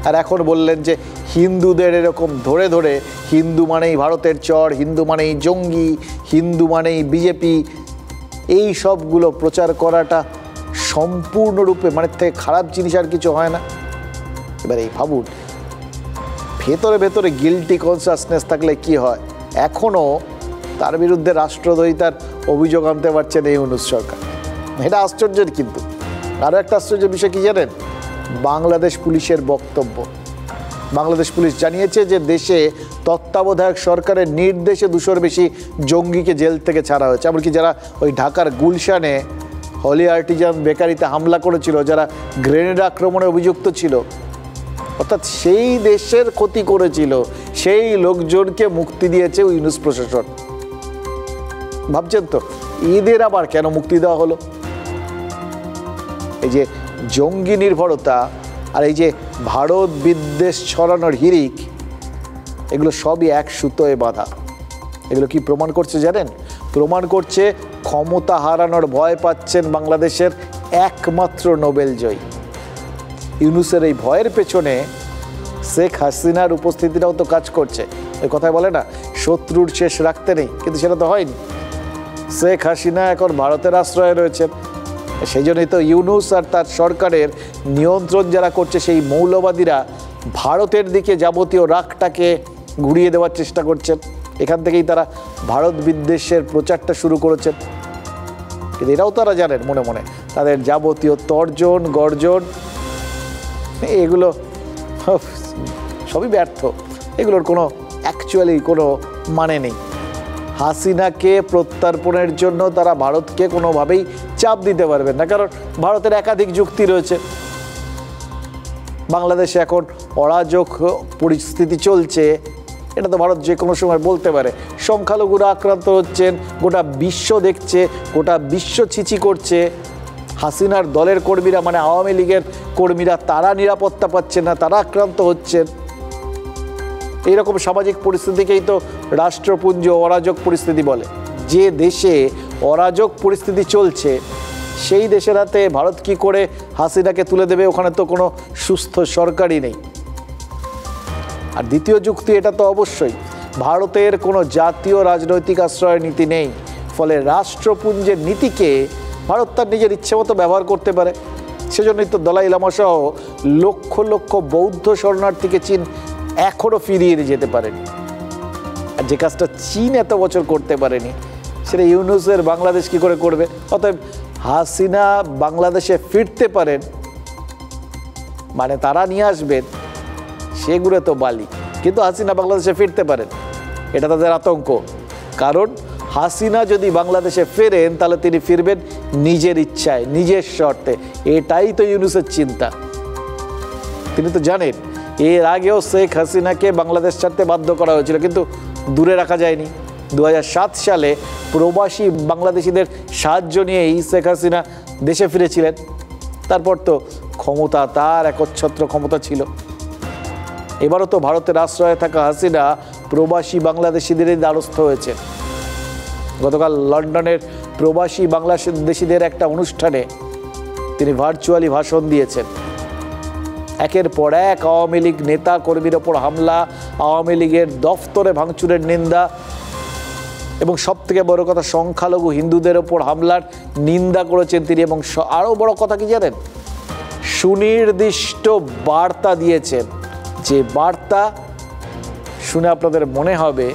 আর এখন বললেন যে হিন্দুদের এরকম ধরে ধরে হিন্দু মানেই ভারতের চর, হিন্দু মানেই জঙ্গি, হিন্দু মানেই বিজেপি, এই সবগুলো প্রচার করাটা সম্পূর্ণরূপে মানে থেকে খারাপ জিনিস আর কিছু হয় না। এবার এই ভাবুন ভেতরে ভেতরে গিল্টি কনসাসনেস থাকলে কি হয়, এখনও তার বিরুদ্ধে রাষ্ট্রদ্রোহিতার অভিযোগ আনতে পারছেন এই ইউনূস সরকার। এটা আশ্চর্যের। কিন্তু আরও একটা আশ্চর্যের বিষয় কি জানেন? বাংলাদেশ পুলিশের বক্তব্য। বাংলাদেশ পুলিশ জানিয়েছে যে দেশে তত্ত্বাবধায়ক সরকারের নির্দেশে 200-র বেশি জঙ্গিকে জেল থেকে ছাড়া হয়েছে। এমনকি যারা ওই ঢাকার গুলশানে হলি আর্টিজান বেকারিতে হামলা করেছিল, যারা গ্রেনেড আক্রমণে অভিযুক্ত ছিল, অর্থাৎ সেই দেশের ক্ষতি করেছিল, সেই লোকজনকে মুক্তি দিয়েছে ইউনূস প্রশাসন। ভাবছেন তো এদের আবার কেন মুক্তি দেওয়া হলো? এই যে জঙ্গি নির্ভরতা আর এই যে ভারত বিদ্বেষ ছড়ানোর হিড়িক, এগুলো সবই এক সুতোয় বাঁধা। এগুলো কি প্রমাণ করছে জানেন? প্রমাণ করছে ক্ষমতা হারানোর ভয় পাচ্ছেন বাংলাদেশের একমাত্র নোবেল জয়ী। ইউনূসের এই ভয়ের পেছনে শেখ হাসিনার উপস্থিতিটাও তো কাজ করছে। ওই কথায় বলে না, শত্রুর শেষ রাখতে নেই, কিন্তু সেটা তো হয়নি। শেখ হাসিনা এখন ভারতের আশ্রয়ে রয়েছেন। সেই জন্যই তো ইউনূস আর তার সরকারের নিয়ন্ত্রণ যারা করছে, সেই মৌলবাদীরা ভারতের দিকে যাবতীয় রাগটাকে ঘুরিয়ে দেওয়ার চেষ্টা করছেন। এখান থেকেই তারা ভারত বিদ্বেষের প্রচারটা শুরু করেছেন। কিন্তু এরাও তারা জানেন মনে মনে তাদের যাবতীয় তর্জন গর্জন এগুলো সবই ব্যর্থ। এগুলোর কোনো অ্যাকচুয়ালি কোনো মানে নেই। হাসিনাকে প্রত্যার্পণের জন্য তারা ভারতকে কোনোভাবেই চাপ দিতে পারবেন না, কারণ ভারতের একাধিক যুক্তি রয়েছে। বাংলাদেশে এখন অরাজক পরিস্থিতি চলছে, এটা তো ভারত যে কোনো সময় বলতে পারে। সংখ্যালঘুরা আক্রান্ত হচ্ছেন, গোটা বিশ্ব দেখছে, গোটা বিশ্ব ছিচি করছে। হাসিনার দলের কর্মীরা, মানে আওয়ামী লীগের কর্মীরা, তারা নিরাপত্তা পাচ্ছেন না, তারা আক্রান্ত হচ্ছেন। এইরকম সামাজিক পরিস্থিতিকেই তো রাষ্ট্রপুঞ্জ অরাজক পরিস্থিতি বলে। যে দেশে অরাজক পরিস্থিতি চলছে সেই দেশের হাতে ভারত কি করে হাসিনাকে তুলে দেবে? ওখানে তো কোনো সুস্থ সরকারই নেই। আর দ্বিতীয় যুক্তি এটা তো অবশ্যই, ভারতের কোনো জাতীয় রাজনৈতিক আশ্রয়ের নীতি নেই, ফলে রাষ্ট্রপুঞ্জের নীতিকে ভারত তার নিজের ইচ্ছে মতো ব্যবহার করতে পারে। সেজন্যই তো দলাই লামা সহ লক্ষ লক্ষ বৌদ্ধ শরণার্থীকে চীন এখনও ফিরিয়ে যেতে পারেনি। আর যে কাজটা চীন এত বছর করতে পারেনি, সেটা ইউনূসের বাংলাদেশ কি করে করবে? অতএব হাসিনা বাংলাদেশে ফিরতে পারেন মানে তারা নিয়ে আসবেন সেগুলো তো বালি, কিন্তু হাসিনা বাংলাদেশে ফিরতে পারেন এটা তাদের আতঙ্ক। কারণ হাসিনা যদি বাংলাদেশে ফেরেন তাহলে তিনি ফিরবেন নিজের ইচ্ছায়, নিজের শর্তে। এটাই তো ইউনূসের চিন্তা। তিনি তো জানেন এর আগেও শেখ হাসিনাকে বাংলাদেশ ছাড়তে বাধ্য করা হয়েছিল, কিন্তু দূরে রাখা যায়নি। 2007 সালে প্রবাসী বাংলাদেশিদের সাহায্য নিয়েই শেখ হাসিনা দেশে ফিরেছিলেন। তারপর তো ক্ষমতা তার একচ্ছত্র ক্ষমতা ছিল। এবারও তো ভারতের আশ্রয়ে থাকা হাসিনা প্রবাসী বাংলাদেশিদেরই দ্বারস্থ হয়েছে। গতকাল লন্ডনের প্রবাসী বাংলাদেশিদের একটা অনুষ্ঠানে তিনি ভার্চুয়ালি ভাষণ দিয়েছেন। একের পর এক আওয়ামী লীগ নেতা কর্মীর ওপর হামলা, আওয়ামী লীগের দফতরে ভাঙচুরের নিন্দা এবং সবথেকে বড় কথা সংখ্যালঘু হিন্দুদের ওপর হামলার নিন্দা করেছেন তিনি। এবং আরও বড় কথা কি জানেন? সুনির্দিষ্ট বার্তা দিয়েছেন, যে বার্তা শুনে আপনাদের মনে হবে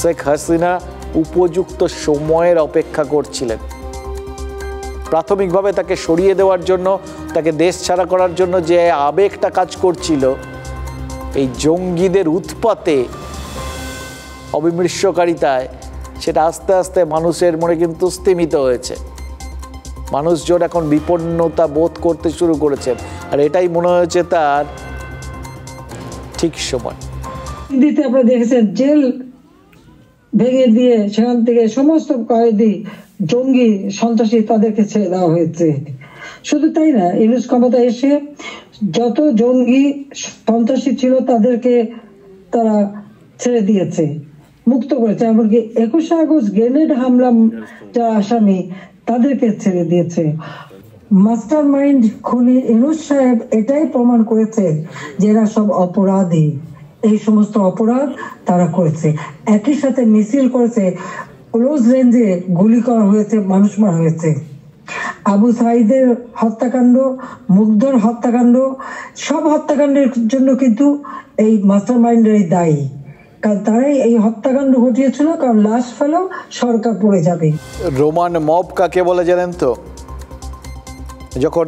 শেখ হাসিনা উপযুক্ত সময়ের অপেক্ষা করছিলেন। প্রাথমিকভাবে তাকে সরিয়ে দেওয়ার জন্য, তাকে দেশ ছাড়া করার জন্য যে আবেগটা কাজ করছিল, এই জঙ্গিদের উৎপাতে, অবিমৃষ্যকারিতায়, সেটা আস্তে আস্তে মানুষের মনে কিন্তু স্তিমিত হয়েছে। মানুষজন এখন বিপন্নতা বোধ করতে শুরু করেছেন, আর এটাই মনে হয়েছে তার ঠিক সময়। দিতে আপনারা দেখেছেন জেল ভেঙে দিয়ে সেখান থেকে সমস্ত কয়েদি, জঙ্গি, সন্ত্রাসী তাদেরকে ছেড়ে দেওয়া হয়েছে। শুধু তাই না, ইউনূস ক্ষমতা এসে যত জঙ্গি সন্ত্রাসী ছিল তাদেরকে তারা ছেড়ে দিয়েছে, মুক্ত করেছে। এমনকি 21শে আগস্ট গ্রেনেড হামলা যারা আসামি তাদেরকে ছেড়ে দিয়েছে। মাস্টার মাইন্ড খুনি ইউনূস সাহেব এটাই প্রমাণ করেছে যে এরা সব অপরাধী, এই সমস্ত অপরাধ তারা করেছে। একই সাথে মিছিল করেছে, ক্লোজ রেঞ্জে গুলি করা হয়েছে, মানুষ মারা হয়েছে। আবু সাইদের হত্যাকাণ্ড, মুগ্ধর হত্যাকাণ্ড, সব হত্যাকাণ্ডের জন্য কিন্তু এই মাস্টার মাইন্ডারই দায়ী। কারণ তারাই এই হত্যাকাণ্ড ঘটিয়েছিল, কারণ লাশ ফেলো সরকার পড়ে যাবে। রোমান মব কাকে বলে জানেন তো? যখন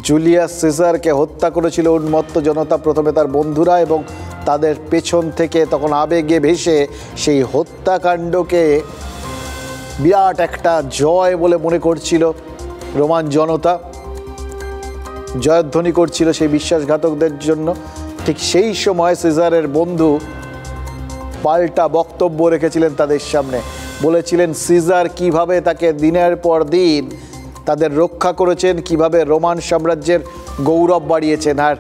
জুলিয়াস সিজারকে হত্যা করেছিল উন্মত্ত জনতা, প্রথমে তার বন্ধুরা এবং তাদের পেছন থেকে তখন আবেগে ভেসে সেই হত্যাকাণ্ডকে বিরাট একটা জয় বলে মনে করছিল রোমান জনতা, জয়ধ্বনি করছিল সেই বিশ্বাসঘাতকদের জন্য। ঠিক সেই সময় সিজারের বন্ধু পাল্টা বক্তব্য রেখেছিলেন তাদের সামনে, বলেছিলেন সিজার কিভাবে তাকে দিনের পর দিন তাদের রক্ষা করেছেন, কিভাবে রোমান সাম্রাজ্যের গৌরব বাড়িয়েছেন, আর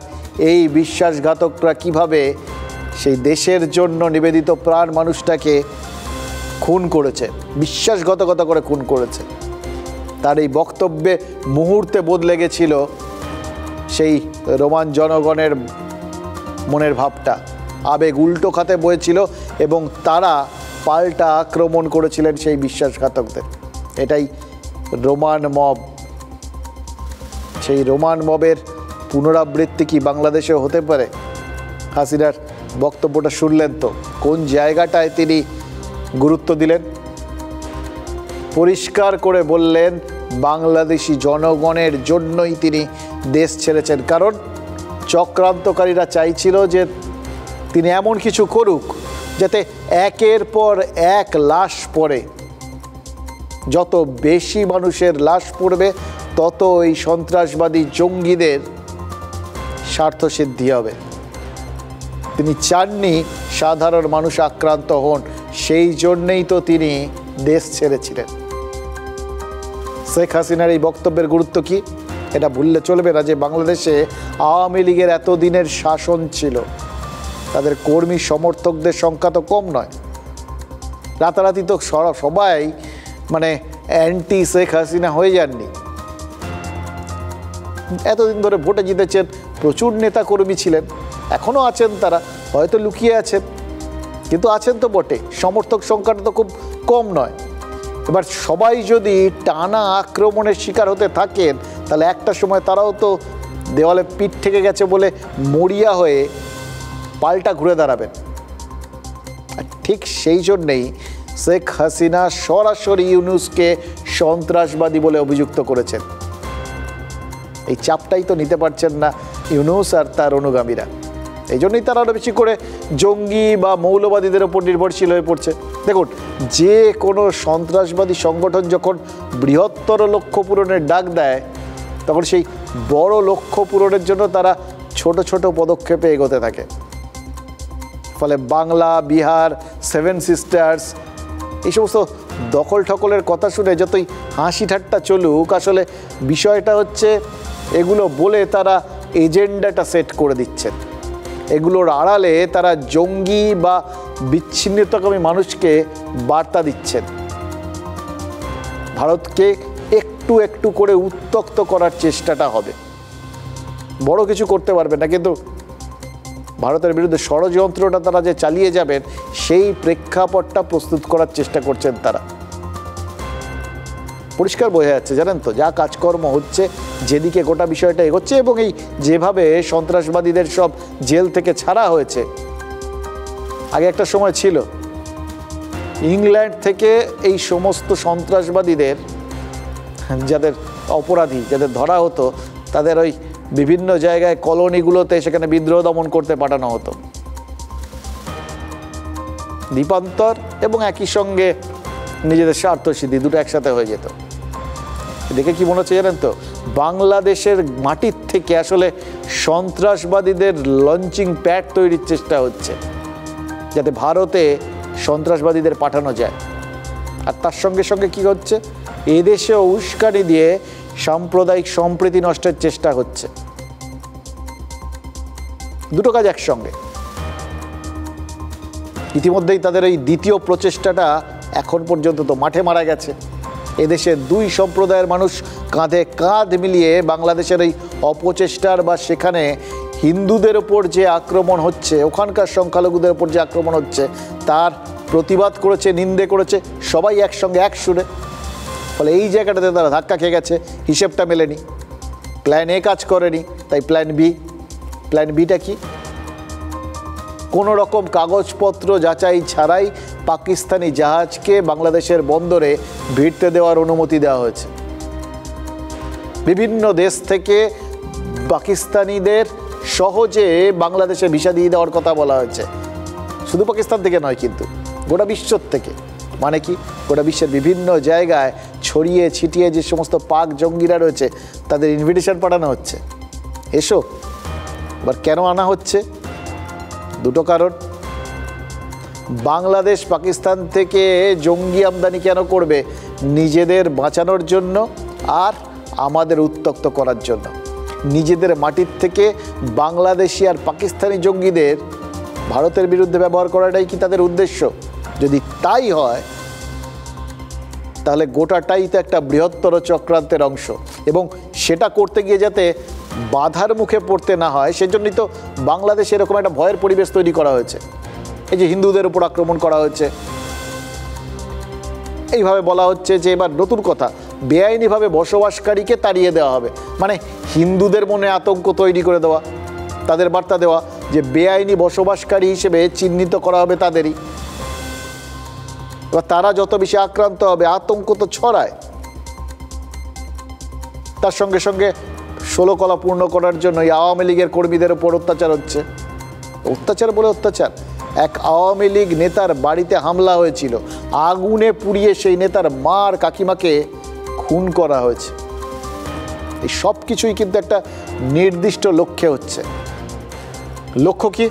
এই বিশ্বাসঘাতকরা কিভাবে সেই দেশের জন্য নিবেদিত প্রাণ মানুষটাকে খুন করেছে, বিশ্বাসঘাতকতা করে খুন করেছে। তার এই বক্তব্যে মুহূর্তে বদলে গেছিল সেই রোমান জনগণের মনের ভাবটা, আবেগ উল্টো খাতে বয়েছিল এবং তারা পাল্টা আক্রমণ করেছিলেন সেই বিশ্বাসঘাতকদের। এটাই রোমান মব। সেই রোমান মবের পুনরাবৃত্তি কি বাংলাদেশেও হতে পারে? হাসিনার বক্তব্যটা শুনলেন তো, কোন জায়গাটায় তিনি গুরুত্ব দিলেন? পরিষ্কার করে বললেন বাংলাদেশি জনগণের জন্যই তিনি দেশ ছেড়েছেন, কারণ চক্রান্তকারীরা চাইছিল যে তিনি এমন কিছু করুক যাতে একের পর এক লাশ পড়ে, যত বেশি মানুষের লাশ পড়বে তত এই সন্ত্রাসবাদী জঙ্গিদের স্বার্থসিদ্ধি হবে। তিনি চাননি সাধারণ মানুষ আক্রান্ত হন, সেই জন্যেই তো তিনি দেশ ছেড়েছিলেন। শেখ হাসিনার এই বক্তব্যের গুরুত্ব কি এটা ভুললে চলবে না যে বাংলাদেশে আওয়ামী লীগের এতদিনের শাসন ছিল, তাদের কর্মী সমর্থকদের সংখ্যা তো কম নয়। রাতারাতি তো সবাই মানে অ্যান্টি শেখ হাসিনা হয়ে যাননি। এতদিন ধরে ভোটে জিতেছেন, প্রচুর নেতা কর্মী ছিলেন, এখনও আছেন, তারা হয়তো লুকিয়ে আছেন, কিন্তু আছেন তো বটে। সমর্থক সংখ্যাটা তো খুব কম নয়। এবার সবাই যদি টানা আক্রমণের শিকার হতে থাকেন তাহলে একটা সময় তারাও তো দেওয়ালে পিঠ থেকে গেছে বলে মরিয়া হয়ে পাল্টা ঘুরে দাঁড়াবেন। আর ঠিক সেই জন্যেই শেখ হাসিনা সরাসরি ইউনূসকে সন্ত্রাসবাদী বলে অভিযুক্ত করেছেন। এই চাপটাই তো নিতে পারছেন না ইউনূস আর তার অনুগামীরা, এই জন্যই তারা আরও বেশি করে জঙ্গি বা মৌলবাদীদের ওপর নির্ভরশীল হয়ে পড়ছে। দেখুন, যে কোনো সন্ত্রাসবাদী সংগঠন যখন বৃহত্তর লক্ষ্য পূরণের ডাক দেয় তখন সেই বড় লক্ষ্য পূরণের জন্য তারা ছোট ছোট পদক্ষেপে এগোতে থাকে। ফলে বাংলা, বিহার, 7 সিস্টার্স এই সমস্ত দখল ঠকলের কথা শুনে যতই হাসি ঠাট্টা চলুক, আসলে বিষয়টা হচ্ছে এগুলো বলে তারা এজেন্ডাটা সেট করে দিচ্ছেন। এগুলোর আড়ালে তারা জঙ্গি বা বিচ্ছিন্নতাকামী মানুষকে বার্তা দিচ্ছেন। ভারতকে একটু একটু করে উত্তক্ত করার চেষ্টাটা হবে, বড় কিছু করতে পারবে না, কিন্তু ভারতের বিরুদ্ধে ষড়যন্ত্রটা তারা যে চালিয়ে যাবেন সেই প্রেক্ষাপটটা প্রস্তুত করার চেষ্টা করছেন তারা। পরিষ্কার বোঝা যাচ্ছে, জানেন তো, যা কাজকর্ম হচ্ছে, যেদিকে গোটা বিষয়টা এগোচ্ছে এবং এই যেভাবে সন্ত্রাসবাদীদের সব জেল থেকে ছাড়া হয়েছে। আগে একটা সময় ছিল ইংল্যান্ড থেকে এই সমস্ত সন্ত্রাসবাদীদের, যাদের অপরাধী, যাদের ধরা হতো, তাদের ওই বিভিন্ন জায়গায় কলোনিগুলোতে সেখানে বিদ্রোহ দমন করতে পাঠানো হতো। দ্বীপান্তর এবং একই সঙ্গে নিজেদের স্বার্থসিদ্ধি দুটো একসাথে হয়ে যেত। দেখে কি মনে হচ্ছে জানেন তো, বাংলাদেশের মাটির থেকে আসলে সন্ত্রাসবাদীদের লঞ্চিং প্যাড তৈরির চেষ্টা হচ্ছে, যাতে ভারতে সন্ত্রাসবাদীদের পাঠানো যায়। আর তার সঙ্গে সঙ্গে কি হচ্ছে, এদেশেও উস্কানি দিয়ে সাম্প্রদায়িক সম্প্রীতি নষ্টের চেষ্টা হচ্ছে। দুটো কাজ একসঙ্গে। ইতিমধ্যেই তাদের এই দ্বিতীয় প্রচেষ্টাটা এখন পর্যন্ত তো মাঠে মারা গেছে। এদেশের দুই সম্প্রদায়ের মানুষ কাঁধে কাঁধ মিলিয়ে বাংলাদেশের এই অপচেষ্টার বা সেখানে হিন্দুদের ওপর যে আক্রমণ হচ্ছে, ওখানকার সংখ্যালঘুদের ওপর যে আক্রমণ হচ্ছে, তার প্রতিবাদ করেছে, নিন্দে করেছে সবাই একসঙ্গে এক সুরে। ফলে এই জায়গাটাতে তারা ধাক্কা খেয়ে গেছে, হিসেবটা মেলেনি, প্ল্যান এ কাজ করেনি, তাই প্ল্যান বিটা কি? কোনো রকম কাগজপত্র যাচাই ছাড়াই পাকিস্তানি জাহাজকে বাংলাদেশের বন্দরে ভিড়তে দেওয়ার অনুমতি দেওয়া হয়েছে। বিভিন্ন দেশ থেকে পাকিস্তানিদের সহজে বাংলাদেশে ভিসা দিয়ে দেওয়ার কথা বলা হয়েছে। শুধু পাকিস্তান থেকে নয়, কিন্তু গোটা বিশ্ব থেকে। মানে কি, গোটা বিশ্বের বিভিন্ন জায়গায় ছড়িয়ে ছিটিয়ে যে সমস্ত পাক জঙ্গিরা রয়েছে তাদের ইনভিটেশন পাঠানো হচ্ছে, এসো। এবার কেন আনা হচ্ছে? দুটো কারণ। বাংলাদেশ পাকিস্তান থেকে জঙ্গি আমদানি কেন করবে? নিজেদের বাঁচানোর জন্য আর আমাদের উত্তক্ত করার জন্য। নিজেদের মাটির থেকে বাংলাদেশি আর পাকিস্তানি জঙ্গিদের ভারতের বিরুদ্ধে ব্যবহার করাটাই কি তাদের উদ্দেশ্য? যদি তাই হয় তাহলে গোটাটাই তো একটা বৃহত্তর চক্রান্তের অংশ, এবং সেটা করতে গিয়ে যাতে বাধার মুখে পড়তে না হয় সেজন্যই তো বাংলাদেশে এরকম একটা ভয়ের পরিবেশ তৈরি করা হয়েছে। এই যে হিন্দুদের উপর আক্রমণ করা হয়েছে, এইভাবে বলা হচ্ছে যে এবার নতুন কথা, বেআইনিভাবে বসবাসকারীকে তাড়িয়ে দেওয়া হবে। মানে হিন্দুদের মনে আতঙ্ক তৈরি করে দেওয়া, তাদের বার্তা দেওয়া যে বেআইনি বসবাসকারী হিসেবে চিহ্নিত করা হবে তাদেরই। এবার তারা যত বেশি আক্রান্ত হবে, আতঙ্ক তো ছড়ায়। তার সঙ্গে সঙ্গে 16 কলা পূর্ণ করার জন্য এই আওয়ামী লীগের কর্মীদের উপর অত্যাচার হচ্ছে। অত্যাচার বলে অত্যাচার, এক আওয়ামী লীগ নেতার বাড়িতে হামলা হয়েছিল, আগুনে পুড়িয়ে সেই নেতার মা আর কাকিমাকে খুন করা হয়েছে। এই সব কিছুই কিন্তু একটা নির্দিষ্ট লক্ষ্যে হচ্ছে। লক্ষ্য কি?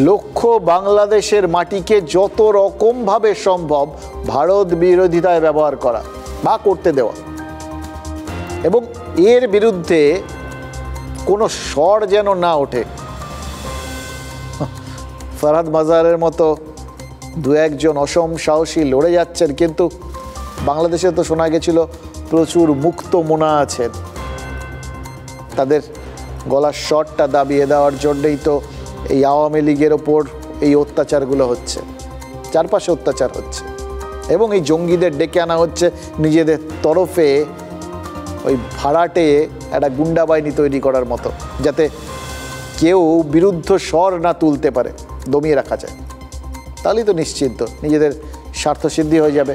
লক্ষ্য বাংলাদেশের মাটিকে যত রকমভাবে সম্ভব ভারত বিরোধিতায় ব্যবহার করা বা করতে দেওয়া, এবং এর বিরুদ্ধে কোনো স্বর যেন না ওঠে। ফরহাদ মাজারের মতো দু একজন অসম সাহসী লড়ে যাচ্ছেন, কিন্তু বাংলাদেশে তো শোনা গেছিল প্রচুর মুক্ত মোনা আছেন। তাদের গলার স্বরটা দাবিয়ে দেওয়ার জন্যই তো এই আওয়ামী লীগের ওপর এই অত্যাচারগুলো হচ্ছে, চারপাশে অত্যাচার হচ্ছে, এবং এই জঙ্গিদের ডেকে আনা হচ্ছে নিজেদের তরফে ওই ভাড়াটে একটা গুন্ডা বাহিনী তৈরি করার মতো, যাতে কেউ বিরুদ্ধ স্বর না তুলতে পারে, দমিয়ে রাখা যায়। তাহলেই তো নিশ্চিন্ত নিজেদের স্বার্থসিদ্ধি হয়ে যাবে।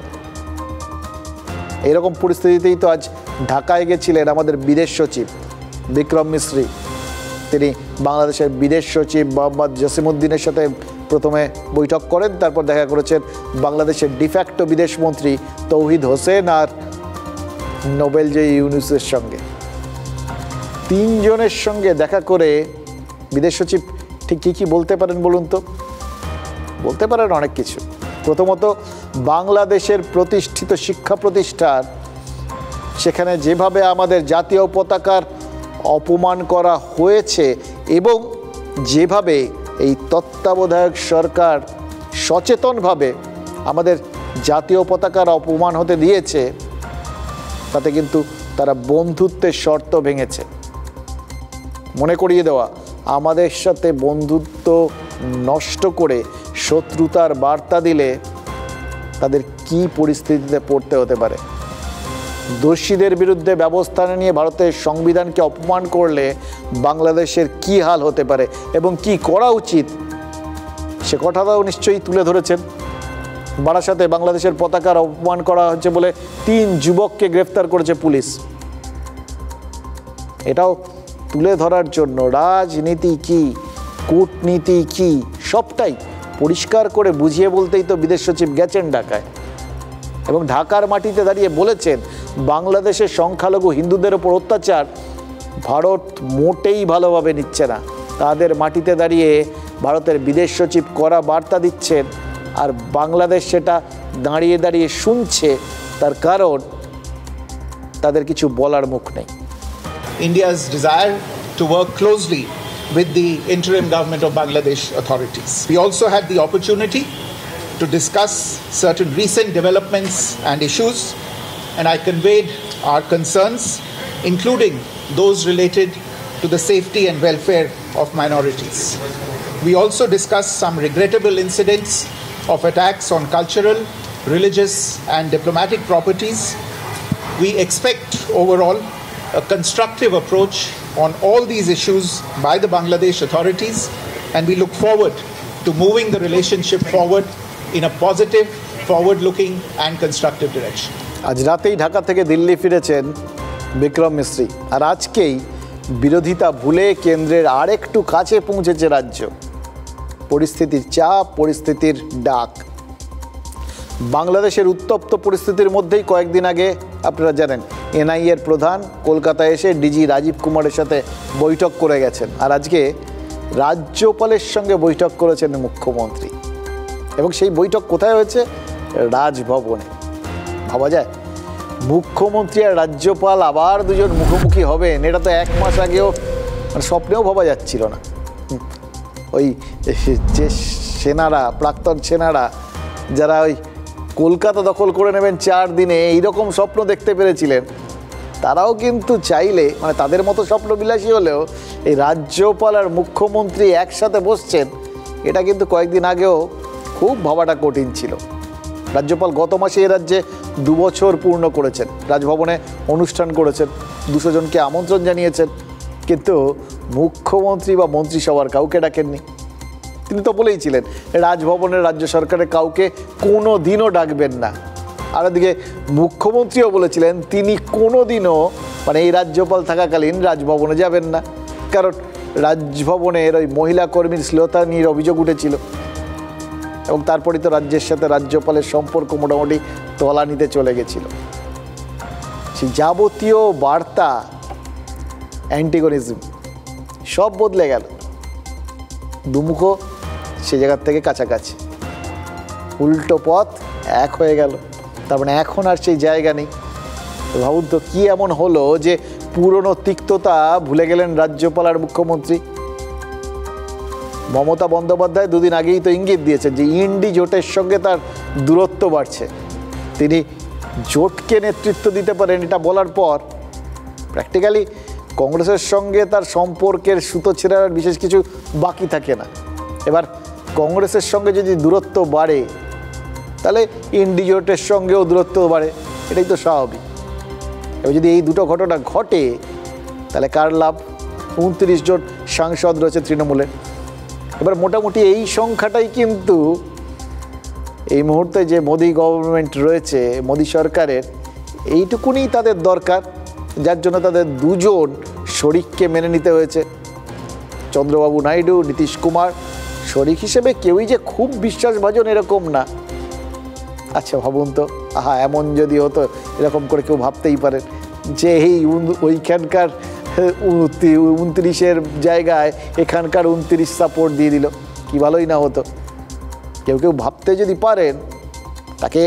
এইরকম পরিস্থিতিতেই তো আজ ঢাকায় গেছিলেন আমাদের বিদেশ সচিব বিক্রম মিশ্রি। তিনি বাংলাদেশের বিদেশ সচিব মোহাম্মদ জসিমউদ্দিনের সাথে প্রথমে বৈঠক করেন, তারপর দেখা করেছেন বাংলাদেশের ডিফ্যাক্টো বিদেশমন্ত্রী তৌহিদ হোসেন আর নোবেলজয়ী ইউনুসের সঙ্গে। তিনজনের সঙ্গে দেখা করে বিদেশ সচিব ঠিক কী কী বলতে পারেন বলুন তো? বলতে পারেন অনেক কিছু। প্রথমত, বাংলাদেশের প্রতিষ্ঠিত শিক্ষা প্রতিষ্ঠান, সেখানে যেভাবে আমাদের জাতীয় পতাকার অপমান করা হয়েছে এবং যেভাবে এই তত্ত্বাবধায়ক সরকার সচেতনভাবে আমাদের জাতীয় পতাকার অপমান হতে দিয়েছে, তাতে কিন্তু তারা বন্ধুত্বের শর্ত ভেঙেছে। মনে করিয়ে দেওয়া, আমাদের সাথে বন্ধুত্ব নষ্ট করে শত্রুতার বার্তা দিলে তাদের কি পরিস্থিতিতে পড়তে হতে পারে। দোষীদের বিরুদ্ধে ব্যবস্থা নিয়ে ভারতের সংবিধানকে অপমান করলে বাংলাদেশের কি হাল হতে পারে এবং কি করা উচিত, সে কথাটাও নিশ্চয়ই তুলে ধরেছেন। বারাসাতে বাংলাদেশের পতাকার অপমান করা হচ্ছে বলে 3 যুবককে গ্রেফতার করেছে পুলিশ। এটাও তুলে ধরার জন্য রাজনীতি কি, কূটনীতি কি, সবটাই পরিষ্কার করে বুঝিয়ে বলতেই তো বিদেশ সচিব গেছেন ঢাকায়, এবং ঢাকার মাটিতে দাঁড়িয়ে বলেছেন বাংলাদেশের সংখ্যালঘু হিন্দুদের ওপর অত্যাচার ভারত মোটেই ভালোভাবে নিচ্ছে না। তাদের মাটিতে দাঁড়িয়ে ভারতের বিদেশ সচিব কড়া বার্তা দিচ্ছেন, আর বাংলাদেশ সেটা দাঁড়িয়ে দাঁড়িয়ে শুনছে, তার কারণ তাদের কিছু বলার মুখ নেই। India's desire to work closely with the interim government of Bangladesh authorities. We also had the opportunity to discuss certain recent developments and issues, and I conveyed our concerns, including those related to the safety and welfare of minorities. We also discussed some regrettable incidents of attacks on cultural, religious and diplomatic properties. We expect overall a constructive approach on all these issues by the Bangladesh authorities, and we look forward to moving the relationship forward in a positive, forward-looking and constructive direction. আজ রাতেই ঢাকা থেকে দিল্লি ফিরেছেন বিক্রম মিস্ত্রি, আর আজকেই বিরোধিতা ভুলে কেন্দ্রের আরেকটু কাছে পৌঁছেছে রাজ্য। পরিস্থিতির চাপ, পরিস্থিতির ডাক। বাংলাদেশের উত্তপ্ত পরিস্থিতির মধ্যেই কয়েকদিন আগে আপনারা জানেন এনআইএর প্রধান কলকাতায় এসে ডিজি রাজীব কুমারের সাথে বৈঠক করে গেছেন, আর আজকে রাজ্যপালের সঙ্গে বৈঠক করেছেন মুখ্যমন্ত্রী। এবং সেই বৈঠক কোথায় হয়েছে? রাজভবনে। ভাবা যায় মুখ্যমন্ত্রী আর রাজ্যপাল আবার দুজন মুখোমুখি হবেন, এটা তো এক মাস আগেও স্বপ্নেও ভাবা যাচ্ছিল না। ওই যে সেনারা, প্রাক্তন সেনারা যারা ওই কলকাতা দখল করে নেবেন 4 দিনে, এইরকম স্বপ্ন দেখতে পেরেছিলেন, তারাও কিন্তু চাইলে, মানে তাদের মতো স্বপ্নবিলাসী হলেও এই রাজ্যপাল আর মুখ্যমন্ত্রী একসাথে বসছেন, এটা কিন্তু কয়েকদিন আগেও খুব ভাবাটা কঠিন ছিল। রাজ্যপাল গত মাসে এ রাজ্যে 2 বছর পূর্ণ করেছেন, রাজভবনে অনুষ্ঠান করেছেন, 200 জনকে আমন্ত্রণ জানিয়েছেন, কিন্তু মুখ্যমন্ত্রী বা মন্ত্রিসভার কাউকে ডাকেননি। তিনি তো বলেইছিলেন রাজভবনের রাজ্য সরকারের কাউকে কোনো দিনও ডাকবেন না। আর ওদিকে মুখ্যমন্ত্রীও বলেছিলেন তিনি কোনো দিনও, মানে এই রাজ্যপাল থাকাকালীন রাজভবনে যাবেন না, কারণ রাজভবনের ওই মহিলা কর্মীর শ্লীলতাহানির অভিযোগ উঠেছিল। এবং তারপরেই তো রাজ্যের সাথে রাজ্যপালের সম্পর্ক মোটামুটি তলানিতে চলে গেছিল। সেই যাবতীয় বার্তা, অ্যান্টিগনিজম সব বদলে গেল। দুমুখো সে জায়গার থেকে কাছাকাছি, উল্টো পথ এক হয়ে গেল। তার মানে এখন আর সেই জায়গা নেই। ভাবুন তো কী এমন হলো যে পুরনো তিক্ততা ভুলে গেলেন রাজ্যপাল আর মুখ্যমন্ত্রী। মমতা বন্দ্যোপাধ্যায় 2 দিন আগেই তো ইঙ্গিত দিয়েছেন যে ইন্ডি জোটের সঙ্গে তার দূরত্ব বাড়ছে, তিনি জোটকে নেতৃত্ব দিতে পারেন। এটা বলার পর প্র্যাকটিক্যালি কংগ্রেসের সঙ্গে তার সম্পর্কের সুতো ছেঁড়ার বিশেষ কিছু বাকি থাকে না। এবার কংগ্রেসের সঙ্গে যদি দূরত্ব বাড়ে, তাহলে ইন্ডি জোটের সঙ্গেও দূরত্ব বাড়ে, এটাই তো স্বাভাবিক। এবার যদি এই দুটো ঘটনা ঘটে, তাহলে কার লাভ? 29 জন সাংসদ রয়েছে তৃণমূলের। এবার মোটামুটি এই সংখ্যাটাই কিন্তু এই মুহূর্তে যে মোদি গভর্নমেন্ট রয়েছে, মোদি সরকারের, এইটুকুনি তাদের দরকার, যার জন্য তাদের 2 জন শরিককে মেনে নিতে হয়েছে। চন্দ্রবাবু নাইডু, নীতিশ কুমার শরিক হিসেবে কেউই যে খুব বিশ্বাসভাজন এরকম না। আচ্ছা ভাবুন তো, এমন যদি হতো, এরকম করে কেউ ভাবতেই পারেন যে এই ওইখানকার 29-এর জায়গায় এখানকার 29 সাপোর্ট দিয়ে দিল, কি ভালোই না হতো। কেউ ভাবতে যদি পারেন, তাকে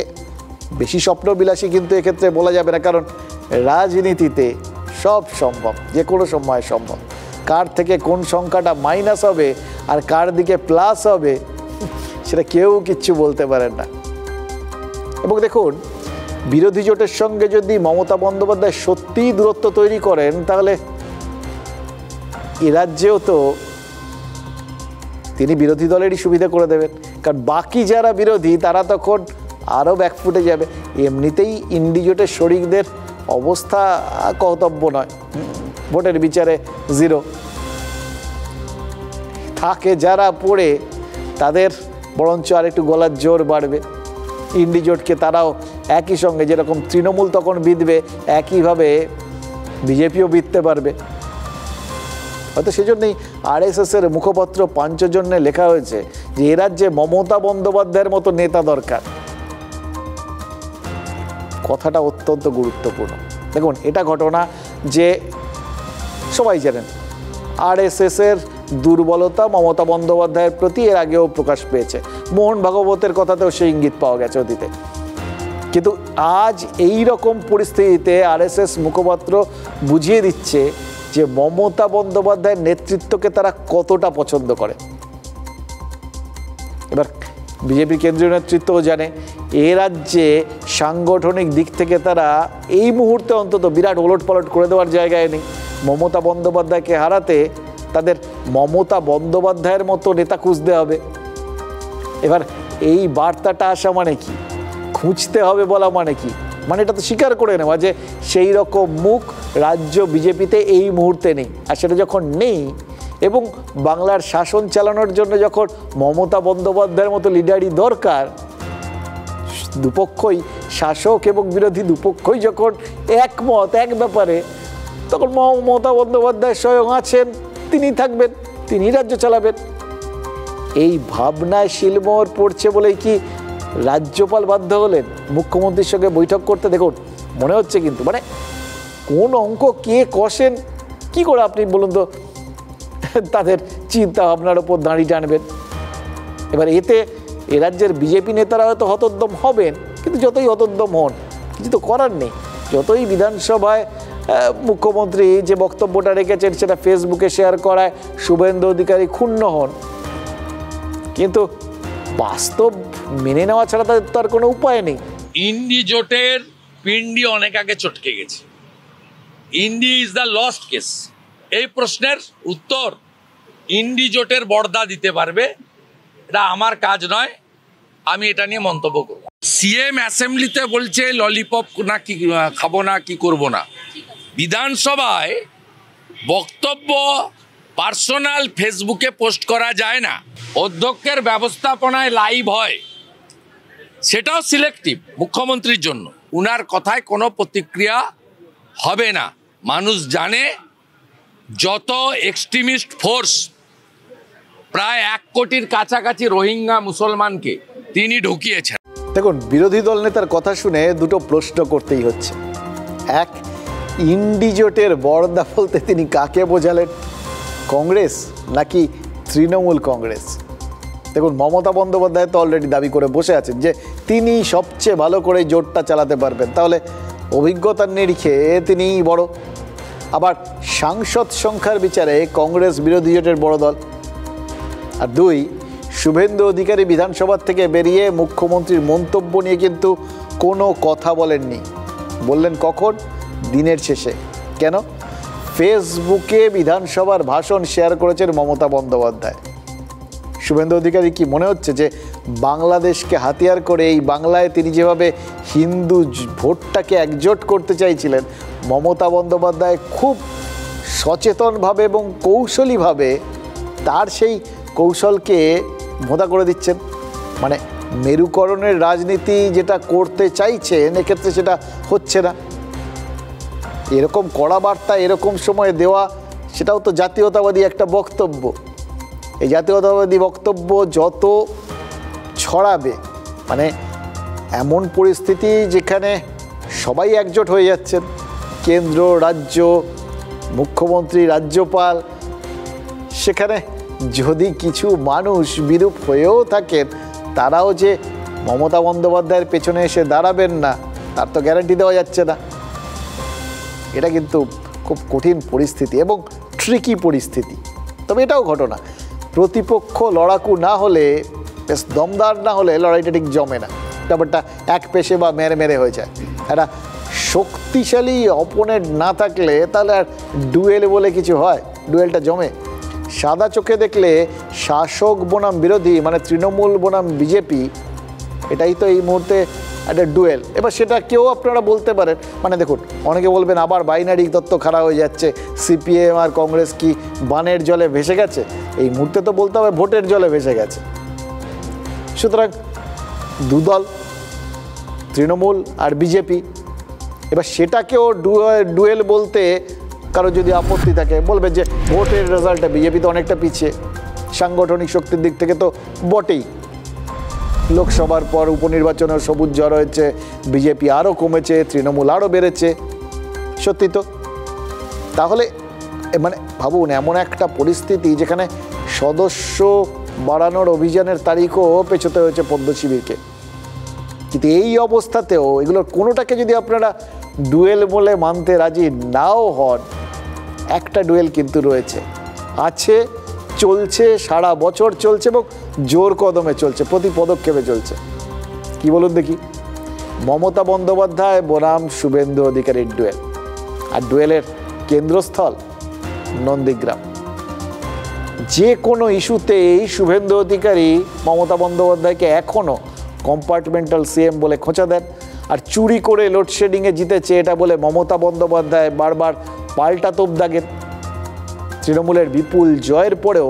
বেশি স্বপ্নবিলাসী কিন্তু এক্ষেত্রে বলা যাবে না, কারণ রাজনীতিতে সব সম্ভব, যে কোনো সময় সম্ভব। কার থেকে কোন সংখ্যাটা মাইনাস হবে আর কার দিকে প্লাস হবে, সেটা কেউ কিচ্ছু বলতে পারেন না। এবং দেখুন, বিরোধী জোটের সঙ্গে যদি মমতা বন্দ্যোপাধ্যায় সত্যিই দূরত্ব তৈরি করেন, তাহলে এ রাজ্যেও তো তিনি বিরোধী দলেরই সুবিধা করে দেবেন, কারণ বাকি যারা বিরোধী তারা তখন আরও ব্যাকফুটে যাবে। এমনিতেই ইন্ডি জোটের শরিকদের অবস্থা কর্তব্য নয়, ভোটের বিচারে 0 থাকে যারা পড়ে, তাদের বরঞ্চ আর একটু গলার জোর বাড়বে। ইন্ডি জোটকে তারাও একই সঙ্গে, যেরকম তৃণমূল তখন বিঁধবে, একইভাবে বিজেপিও বিঁধতে পারবে। হয়তো সেজন্যই আরএসএসের মুখপত্র পাঞ্চজন্যে লেখা হয়েছে যে এ রাজ্যে মমতা বন্দ্যোপাধ্যায়ের মতো নেতা দরকার। কথাটা অত্যন্ত গুরুত্বপূর্ণ। দেখুন, এটা ঘটনা যে সবাই জানেন, আরএসএসের দুর্বলতা মমতা বন্দ্যোপাধ্যায়ের প্রতি এর আগেও প্রকাশ পেয়েছে। মোহন ভাগবতের কথাতেও সেই ইঙ্গিত পাওয়া গেছে অতীতে। কিন্তু আজ এই রকম পরিস্থিতিতে আরএসএস মুখপাত্র বুঝিয়ে দিচ্ছে যে মমতা বন্দ্যোপাধ্যায়ের নেতৃত্বকে তারা কতটা পছন্দ করে। এবার বিজেপির কেন্দ্রীয় নেতৃত্বও জানে এ রাজ্যে সাংগঠনিক দিক থেকে তারা এই মুহূর্তে অন্তত বিরাট ওলটপালট করে দেওয়ার জায়গায় নেই। মমতা বন্দ্যোপাধ্যায়কে হারাতে তাদের মমতা বন্দ্যোপাধ্যায়ের মতো নেতা খুঁজতে হবে। এবার এই বার্তাটা আসা মানে কি? খুঁজতে হবে বলা মানে কি? মানে এটা তো স্বীকার করে নেওয়া যে সেই রকম মুখ রাজ্য বিজেপিতে এই মুহূর্তে নেই। আর সেটা যখন নেই এবং বাংলার শাসন চালানোর জন্য যখন মমতা বন্দ্যোপাধ্যায়ের মতো লিডারই দরকার, দুপক্ষই শাসক এবং বিরোধী দুপক্ষই যখন একমত এক ব্যাপারে, তখন মমতা বন্দ্যোপাধ্যায় স্বয়ং আছেন, তিনি থাকবেন, তিনি রাজ্য চালাবেন। এই ভাবনায় শিলমোহর পড়ছে বলেই কি রাজ্যপাল বাধ্য হলেন মুখ্যমন্ত্রীর সঙ্গে বৈঠক করতে? দেখুন মনে হচ্ছে কিন্তু মানে কোন অঙ্ক কে কষেন কি করে আপনি বলুন তো তাদের চিন্তা ভাবনার ওপর দাঁড়িয়ে টানবেন। এবার এতে এ রাজ্যের বিজেপি নেতারা হয়তো হতোদ্যম হবেন, কিন্তু যতই হতোদ্যম হন কিছু তো করার নেই। যতই বিধানসভায় মুখ্যমন্ত্রী যে বক্তব্যটা রেখেছেন সেটা ফেসবুকে শেয়ার করায় শুভেন্দু অধিকারী ক্ষুণ্ণ হন, কিন্তু বাস্তব মেনে নেওয়া ছাড়া তার কোনো উপায় নেই। ইন্ডি জোটের পিন্ডি অনেক আগে চটকে গেছে। ইন্ডি ইজ দ্য লস্ট কেস। এই প্রশ্নের উত্তর ইন্ডি জোটের বর্দা দিতে পারবে, এটা আমার কাজ নয়, আমি এটা নিয়ে মন্তব্য করব। সিএম অ্যাসেম্বলিতে বলছে ললিপপ না কি খাবো না কি করব না। বিধানসভায় বক্তব্য পার্সোনাল ফেসবুকে পোস্ট করা যায় না, অধ্যক্ষের ব্যবস্থাপনায় লাইভ হয়, সেটাও সিলেক্টিভ মুখ্যমন্ত্রীর জন্য। উনার কথায় কোনো প্রতিক্রিয়া হবে না। মানুষ জানে যত এক্সট্রিমিস্ট ফোর্স, প্রায় 1 কোটির কাছাকাছি রোহিঙ্গা মুসলমানকে তিনি ঢুকিয়েছেন। দেখুন বিরোধী দল নেতার কথা শুনে দুটো প্রশ্ন করতেই হচ্ছে। এক, ইন্ডিজোটের বর্দা বলতে তিনি কাকে বোঝালেন, কংগ্রেস নাকি তৃণমূল কংগ্রেস? দেখুন মমতা বন্দ্যোপাধ্যায় তো অলরেডি দাবি করে বসে আছেন যে তিনি সবচেয়ে ভালো করে জোটটা চালাতে পারবেন, তাহলে অভিজ্ঞতার নিরিখে তিনিই বড়। আবার সাংসদ সংখ্যার বিচারে কংগ্রেস বিরোধী জোটের বড় দল। আর 2, শুভেন্দু অধিকারী বিধানসভা থেকে বেরিয়ে মুখ্যমন্ত্রীর মন্তব্য নিয়ে কিন্তু কোনো কথা বলেননি। বললেন কখন? দিনের শেষে। কেন? ফেসবুকে বিধানসভার ভাষণ শেয়ার করেছেন মমতা বন্দ্যোপাধ্যায়। শুভেন্দু অধিকারী কি মনে হচ্ছে যে বাংলাদেশকে হাতিয়ার করে এই বাংলায় তিনি যেভাবে হিন্দু ভোটটাকে একজোট করতে চাইছিলেন, মমতা বন্দ্যোপাধ্যায় খুব সচেতনভাবে এবং কৌশলীভাবে তার সেই কৌশলকে ভোঁতা করে দিচ্ছেন? মানে মেরুকরণের রাজনীতি যেটা করতে চাইছেন এক্ষেত্রে সেটা হচ্ছে না। এরকম কড়া বার্তা এরকম সময় দেওয়া, সেটাও তো জাতীয়তাবাদী একটা বক্তব্য। এই জাতীয়তাবাদী বক্তব্য যত ছড়াবে, মানে এমন পরিস্থিতি যেখানে সবাই একজোট হয়ে যাচ্ছেন, কেন্দ্র, রাজ্য, মুখ্যমন্ত্রী, রাজ্যপাল, সেখানে যদি কিছু মানুষ বিরূপ হয়েও থাকেন, তারাও যে মমতা বন্দ্যোপাধ্যায়ের পেছনে এসে দাঁড়াবেন না তার তো গ্যারান্টি দেওয়া যাচ্ছে না। এটা কিন্তু খুব কঠিন পরিস্থিতি এবং ট্রিকি পরিস্থিতি। তবে এটাও ঘটনা, প্রতিপক্ষ লড়াকু না হলে, বেশ দমদার না হলে লড়াইটা ঠিক জমে না, ব্যাপারটা এক পেশে বা মেরে মেরে হয়ে যায়। একটা শক্তিশালী অপোনেন্ট না থাকলে তাহলে আর ডুয়েল বলে কিছু হয়? ডুয়েলটা জমে। সাদা চোখে দেখলে শাসক বনাম বিরোধী, মানে তৃণমূল বনাম বিজেপি, এটাই তো এই মুহূর্তে একটা ডুয়েল। এবার সেটা কেউ আপনারা বলতে পারেন, মানে দেখুন অনেকে বলবেন আবার বাইনারি তত্ত্ব খারাপ হয়ে যাচ্ছে, সিপিএম আর কংগ্রেস কি বানের জলে ভেসে গেছে? এই মুহূর্তে তো বলতে হবে ভোটের জলে ভেসে গেছে। সুতরাং দুদল, তৃণমূল আর বিজেপি। এবার সেটাকেও ডুয়েল বলতে কারো যদি আপত্তি থাকে, বলবে যে ভোটের রেজাল্টে বিজেপি তো অনেকটা পিছিয়ে, সাংগঠনিক শক্তির দিক থেকে তো বটেই, লোকসভার পর উপনির্বাচনের সবুজ ঝড় হয়েছে, বিজেপি আরও কমেছে, তৃণমূল আরও বেড়েছে। সত্যি তো। তাহলে মানে ভাবুন এমন একটা পরিস্থিতি যেখানে সদস্য বাড়ানোর অভিযানের তারিখও পেছোতে হয়েছে পদ্ম শিবিরকে। কিন্তু এই অবস্থাতেও এগুলোর কোনোটাকে যদি আপনারা ডুয়েল বলে মানতে রাজি নাও হন, একটা ডুয়েল কিন্তু রয়েছে, আছে, চলছে, সারা বছর চলছে এবং জোর কদমে চলছে, প্রতি পদক্ষেপে চলছে। কি বলুন দেখি? মমতা বন্দ্যোপাধ্যায় বনাম শুভেন্দু অধিকারীর ডুয়েল। আর ডুয়েলের কেন্দ্রস্থল নন্দীগ্রাম। যে কোনো ইস্যুতেই শুভেন্দু অধিকারী মমতা বন্দ্যোপাধ্যায়কে এখনও কম্পার্টমেন্টাল সিএম বলে খোঁচা দেন, আর চুরি করে লোডশেডিংয়ে জিতেছে এটা বলে মমতা বন্দ্যোপাধ্যায় বারবার পাল্টা তোপ দাগেন। তৃণমূলের বিপুল জয়ের পরেও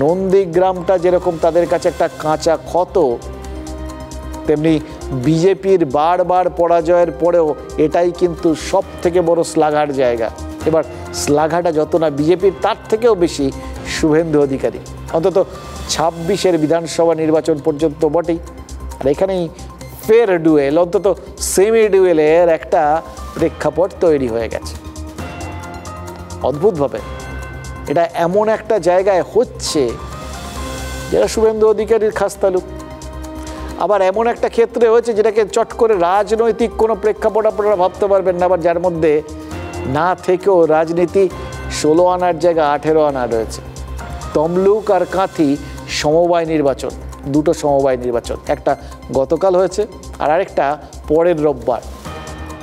নন্দীগ্রামটা যেরকম তাদের কাছে একটা কাঁচা ক্ষত, তেমনি বিজেপির বারবার পরাজয়ের পরেও এটাই কিন্তু সব থেকে বড় শ্লাঘার জায়গা। এবার শ্লাঘাটা যত না বিজেপির, তার থেকেও বেশি শুভেন্দু অধিকারী, অন্তত 26-এর বিধানসভা নির্বাচন পর্যন্ত বটেই। আর এখানেই ফের ডুয়েল, অন্তত সেমি ডুয়েলের একটা প্রেক্ষাপট তৈরি হয়ে গেছে। অদ্ভুতভাবে এটা এমন একটা জায়গায় হচ্ছে যেটা শুভেন্দু অধিকারীর খাস তালুক, আবার এমন একটা ক্ষেত্রে হয়েছে যেটাকে চট করে রাজনৈতিক কোনো প্রেক্ষাপট আপনারা ভাবতে পারবেন না, আবার যার মধ্যে না থেকেও রাজনীতি 16 আনার জায়গা 18 আনা রয়েছে। তমলুক আর কাঁথি সমবায় নির্বাচন, দুটো সমবায় নির্বাচন, একটা গতকাল হয়েছে আর আরেকটা পরের রোববার।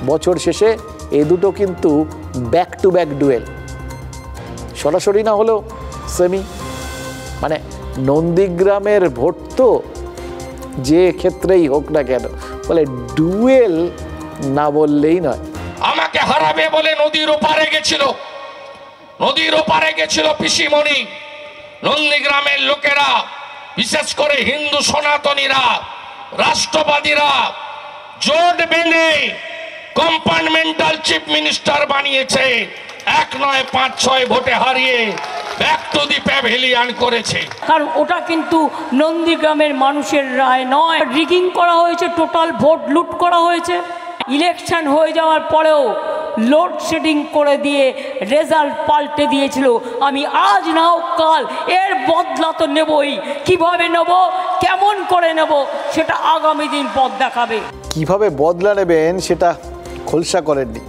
বছর শেষে এই দুটো কিন্তু ব্যাক টু ব্যাক ডুয়েল, সরাসরি না হলেও সেমি। মানে নন্দীগ্রামের ভোট তো যে ক্ষেত্রেই হোক না কেন, বলে ডুয়েল না বললেই নয়। আমাকে হারাবে বলে নদীর ওপারে গেছিল, নদীর ওপারে গেছিল পিসিমণি। নন্দীগ্রামের লোকেরা, বিশেষ করে হিন্দু সনাতনীরা, রাষ্ট্রবাদীরা জোট বেঁধে কম্পার্টমেন্টাল চিফ মিনিস্টার বানিয়েছে। 1 নয় 5-6 ভোটে হারিয়ে ব্যাক টু দি প্যাভিলিয়ন করেছে। কারণ ওটা কিন্তু নন্দীগ্রামের মানুষের রায় নয়, রিগিং করা হয়েছে, টোটাল ভোট লুট করা হয়েছে। ইলেকশন হয়ে যাওয়ার পরেও লোডশেডিং করে দিয়ে রেজাল্ট পাল্টে দিয়েছিল। আমি আজ নাও কাল এর বদলা তো নেবই, কিভাবে নেব, কেমন করে নেব, সেটা আগামী দিন পথ দেখাবে। কিভাবে বদলা নেবেন সেটা খোলসা করেননি,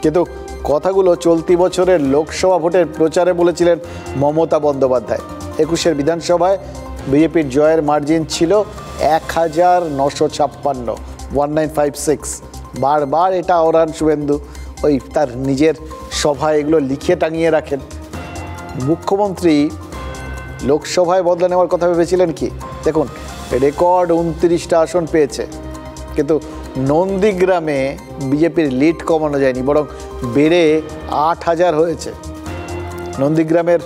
কিন্তু কথাগুলো চলতি বছরের লোকসভা ভোটের প্রচারে বলেছিলেন মমতা বন্দ্যোপাধ্যায়। 21-এর বিধানসভায় বিজেপির জয়ের মার্জিন ছিল 1956, 1956। বারবার এটা ওরান শুভেন্দু, ওই তার নিজের সভায় এগুলো লিখে টাঙিয়ে রাখেন। মুখ্যমন্ত্রী লোকসভায় বদলা নেওয়ার কথা ভেবেছিলেন কি? দেখুন, রেকর্ড 29টা আসন পেয়েছে, কিন্তু নন্দীগ্রামে বিজেপির লিড কমানো যায়নি, বরং বেড়ে 8000 হয়েছে। নন্দীগ্রামের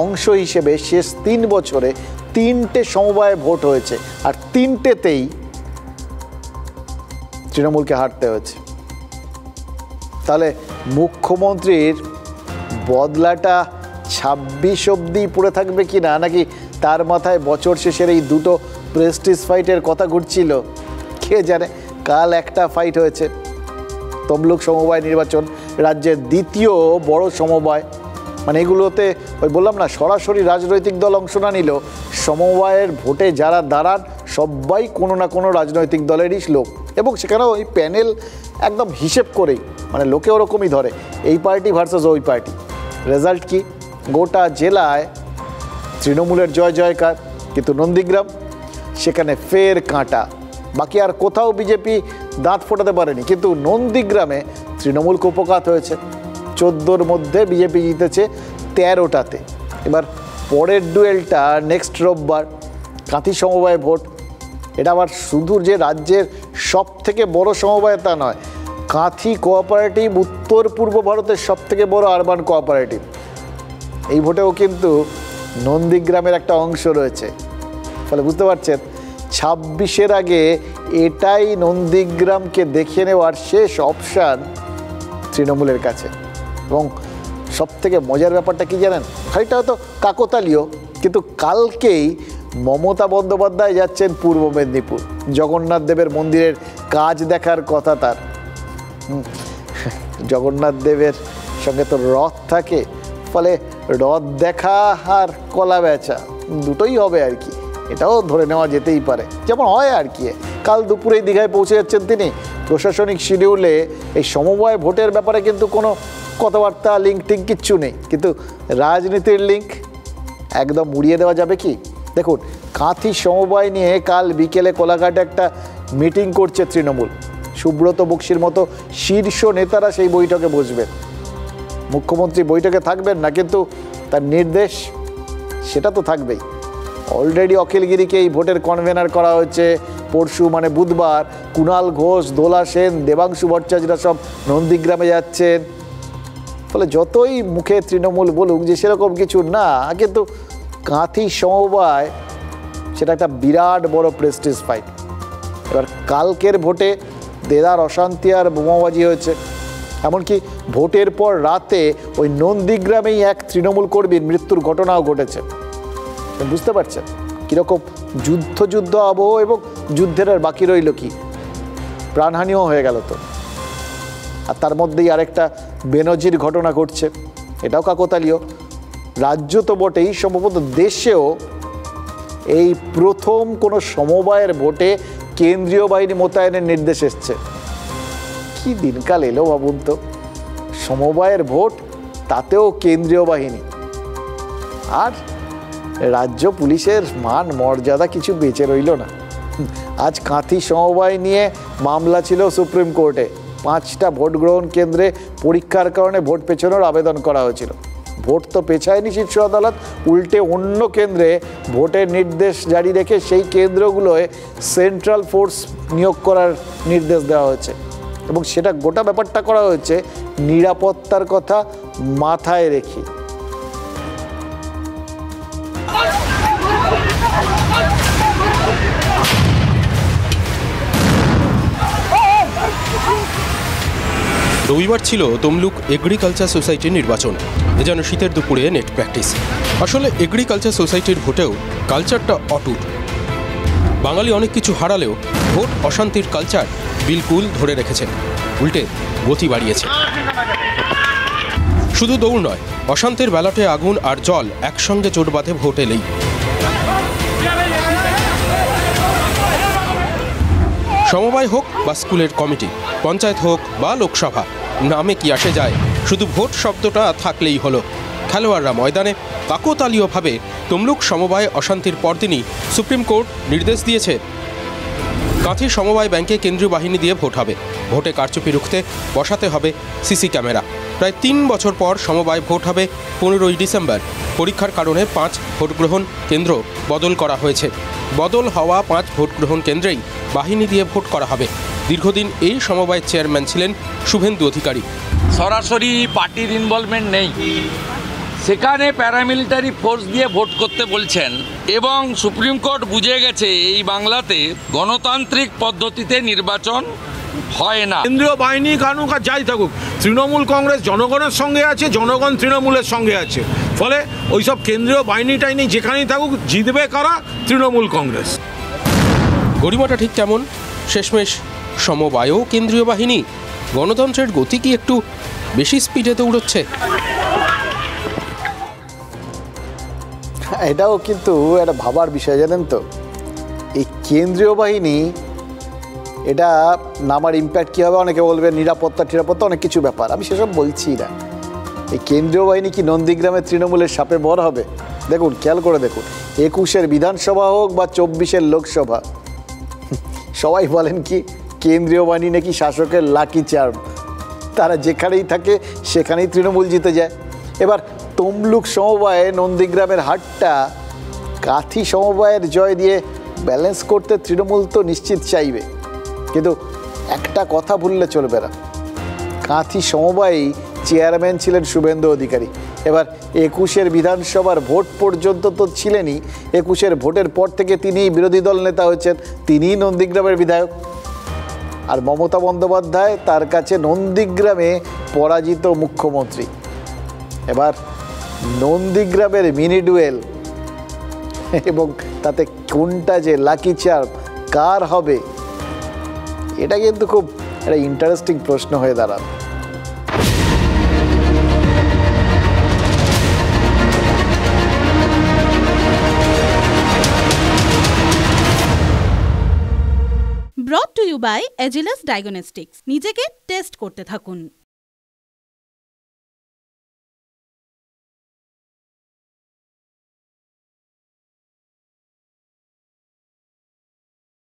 অংশ হিসেবে শেষ 3 বছরে 3টে সমবায় ভোট হয়েছে, আর 3টেতেই তৃণমূলকে হারতে হয়েছে। তাহলে মুখ্যমন্ত্রীর বদলাটা 26 অবধি পড়ে থাকবে কি না, নাকি তার মাথায় বছর শেষের এই দুটো প্রেস্টিজ ফাইটের কথা ঘুরছিল, কে জানে। কাল একটা ফাইট হয়েছে, তমলুক সমবায় নির্বাচন, রাজ্যের দ্বিতীয় বড় সমবায়। মানে এগুলোতে ওই বললাম না, সরাসরি রাজনৈতিক দল অংশ না নিলেও সমবায়ের ভোটে যারা দাঁড়ান সবাই কোনো না কোনো রাজনৈতিক দলেরই লোক, এবং সেখানেও ওই প্যানেল একদম হিসেব করেই, মানে লোকে ওরকমই ধরে এই পার্টি ভার্সেস ওই পার্টি। রেজাল্ট কি? গোটা জেলায় তৃণমূলের জয় জয়কার, কিন্তু নন্দীগ্রাম সেখানে ফের কাঁটা। বাকি আর কোথাও বিজেপি দাঁত ফোটাতে পারেনি, কিন্তু নন্দীগ্রামে তৃণমূল কুপকাত হয়েছে। 14-র মধ্যে বিজেপি জিতেছে 13টাতে। এবার পরের ডুয়েলটা নেক্সট রোববার, কাঁথি সমবায় ভোট। এটা আবার শুধু যে রাজ্যের সব থেকে বড় সমবায় তা নয়, কাঁথি কোঅপারেটিভ উত্তর পূর্ব ভারতের সব থেকে বড় আরবান কোঅপারেটিভ। এই ভোটেও কিন্তু নন্দীগ্রামের একটা অংশ রয়েছে। ফলে বুঝতে পারছেন 26-এর আগে এটাই নন্দীগ্রামকে দেখে নেওয়ার শেষ অপশান তৃণমূলের কাছে। এবং সব থেকে মজার ব্যাপারটা কি জানেন, খানিকটা হয়তো কাকতালীয়, কিন্তু কালকেই মমতা বন্দ্যোপাধ্যায় যাচ্ছেন পূর্ব মেদিনীপুর। জগন্নাথ দেবের মন্দিরের কাজ দেখার কথা তার। জগন্নাথ দেবের সঙ্গে তো রথ থাকে, ফলে রথ দেখা আর কলা বেচা দুটোই হবে আর কি, এটাও ধরে নেওয়া যেতেই পারে, যেমন হয় আর কি। কাল দুপুরেই দীঘায় পৌঁছে যাচ্ছেন তিনি। প্রশাসনিক শিডিউলে এই সমবায় ভোটের ব্যাপারে কিন্তু কোনো কথাবার্তা, লিঙ্ক টিঙ্ক কিচ্ছু নেই, কিন্তু রাজনীতির লিঙ্ক একদম উড়িয়ে দেওয়া যাবে কি? দেখুন, কাঁথি সমবায় নিয়ে কাল বিকেলে কোলাঘাটে একটা মিটিং করছে তৃণমূল। সুব্রত বক্সির মতো শীর্ষ নেতারা সেই বৈঠকে বসবেন। মুখ্যমন্ত্রী বৈঠকে থাকবেন না, কিন্তু তার নির্দেশ সেটা তো থাকবেই। অলরেডি অখিলগিরিকে এই ভোটের কনভেনার করা হয়েছে, পরশু মানে বুধবার কুণাল ঘোষ, দোলা সেন, দেবাংশু ভট্টাচার্যরা সব নন্দীগ্রামে যাচ্ছেন। ফলে যতই মুখে তৃণমূল বলুক যে সেরকম কিছু না, কিন্তু কাঁথি সমবায় সেটা একটা বিরাট বড় প্রেস্টিজ ফাইট। এবার কালকের ভোটে দেদার অশান্তি আর বোমাবাজি হয়েছে, এমনকি ভোটের পর রাতে ওই নন্দীগ্রামেই এক তৃণমূল কর্মীর মৃত্যুর ঘটনাও ঘটেছে। বুঝতে পারছেন কীরকম যুদ্ধ আবহ, এবং যুদ্ধের আর বাকি রইল কি, প্রাণহানিও হয়ে গেল তো। আর তার মধ্যেই আরেকটা বেনজির ঘটনা ঘটছে, এটাও কাকতালীয়। রাজ্য তো বটেই, সম্ভবত দেশেও এই প্রথম কোনো সমবায়ের ভোটে কেন্দ্রীয় বাহিনী মোতায়েনের নির্দেশ এসছে। কি দিনকাল এলো ভাবুন তো, সমবায়ের ভোট, তাতেও কেন্দ্রীয় বাহিনী। আর রাজ্য পুলিশের মান মর্যাদা কিছু বেঁচে রইল না। আজ কাঁথি সমবায় নিয়ে মামলা ছিল সুপ্রিম কোর্টে। 5টা ভোট গ্রহণ কেন্দ্রে পরীক্ষার কারণে ভোট পেছানোর আবেদন করা হয়েছিল। ভোট তো পেছায়নি শীর্ষ আদালত, উল্টে অন্য কেন্দ্রে ভোটের নির্দেশ জারি রেখে সেই কেন্দ্রগুলোয় সেন্ট্রাল ফোর্স নিয়োগ করার নির্দেশ দেওয়া হয়েছে, এবং সেটা গোটা ব্যাপারটা করা হয়েছে নিরাপত্তার কথা মাথায় রেখে। রবিবার ছিল তমলুক এগ্রিকালচার সোসাইটির নির্বাচন। এ যেন শীতের দুপুরে নেট প্র্যাকটিস। আসলে এগ্রিকালচার সোসাইটির ভোটেও কালচারটা অটুট। বাঙালি অনেক কিছু হারালেও ভোট অশান্তির কালচার বিলকুল ধরে রেখেছেন, উল্টে গতি বাড়িয়েছে। শুধু দৌড় নয়, অশান্তির ব্যালটে আগুন আর জল একসঙ্গে জোট বাঁধে ভোট এলেই। সমবায় হোক বা স্কুলের কমিটি, পঞ্চায়েত হোক বা লোকসভা, নামে কি আসে যায়, শুধু ভোট শব্দটা থাকলেই হলো। খেলোয়াড়রা ময়দানে। কাকতালীয়ভাবে তমলুক সমবায় অশান্তির পরদিনই সুপ্রিম কোর্ট নির্দেশ দিয়েছে কাঁথি সমবায় ব্যাংকে কেন্দ্রীয় বাহিনী দিয়ে ভোট হবে। ভোটে কারচুপি রুখতে বসাতে হবে সিসি ক্যামেরা। প্রায় 3 বছর পর সমবায় ভোট হবে 15ই ডিসেম্বর। পরীক্ষার কারণে 5 ভোটগ্রহণ কেন্দ্র বদল করা হয়েছে। বদল হওয়া 5 ভোটগ্রহণ কেন্দ্রেই বাহিনী দিয়ে ভোট করা হবে। দীর্ঘদিন এই সমবায়ের চেয়ারম্যান ছিলেন শুভেন্দু অধিকারী। সরাসরি পার্টির ইনভলভমেন্ট নেই, সেখানে প্যারামিলিটারি ফোর্স দিয়ে ভোট করতে বলছেন, এবং সুপ্রিম কোর্ট বুঝে গেছে এই বাংলাতে গণতান্ত্রিক পদ্ধতিতে নির্বাচন হয় না। কেন্দ্রীয় বাহিনী কানুক আর যাই থাকুক, তৃণমূল কংগ্রেস জনগণের সঙ্গে আছে, জনগণ তৃণমূলের সঙ্গে আছে। ফলে ওইসব কেন্দ্রীয় বাহিনীটাই নেই, যেখানেই থাকুক জিতবে কারা? তৃণমূল কংগ্রেস। গরিমাটা ঠিক কেমন? শেষমেশ সমবায়ও কেন্দ্রীয় বাহিনী। গণতন্ত্রের গতি কি একটু বেশি স্পিডে দৌড়চ্ছে? এটাও কিন্তু একটা ভাবার বিষয়, জানেন তো। এই কেন্দ্রীয় বাহিনী, এটা নামার ইম্প্যাক্ট কী হবে? অনেকে বলবে নিরাপত্তা অনেক কিছু ব্যাপার, আমি সেসব বলছি না। এই কেন্দ্রীয় বাহিনী কি নন্দীগ্রামে তৃণমূলের সাপে বর হবে? দেখুন, খেয়াল করে দেখুন, 21-এর বিধানসভা হোক বা 24-এর লোকসভা, সবাই বলেন কি কেন্দ্রীয় বাহিনী নাকি শাসকের লাকি চার্ম। তারা যেখানেই থাকে সেখানেই তৃণমূল জিতে যায়। এবার তমলুক সমবায়ে নন্দীগ্রামের হাটটা কাঁথি সমবায়ের জয় দিয়ে ব্যালেন্স করতে তৃণমূল তো নিশ্চিত চাইবে, কিন্তু একটা কথা ভুললে চলবে না, কাঁথি সমবায়েই চেয়ারম্যান ছিলেন শুভেন্দু অধিকারী। এবার 21-এর বিধানসভার ভোট পর্যন্ত তো ছিলেনই, 21-এর ভোটের পর থেকে তিনি বিরোধী দল নেতা হয়েছেন, তিনিই নন্দীগ্রামের বিধায়ক। আর মমতা বন্দ্যোপাধ্যায় তার কাছে নন্দীগ্রামে পরাজিত মুখ্যমন্ত্রী। এবার নন্দীগ্রামের মিনি ডুয়েল, এবং তাতে কোনটা যে লাকি চার্ম কার হবে, এটা কিন্তু খুব একটা ইন্টারেস্টিং প্রশ্ন হয়ে দাঁড়ায়। Brought to you by Agilus diagnostics. নিজেকে টেস্ট করতে থাকুন।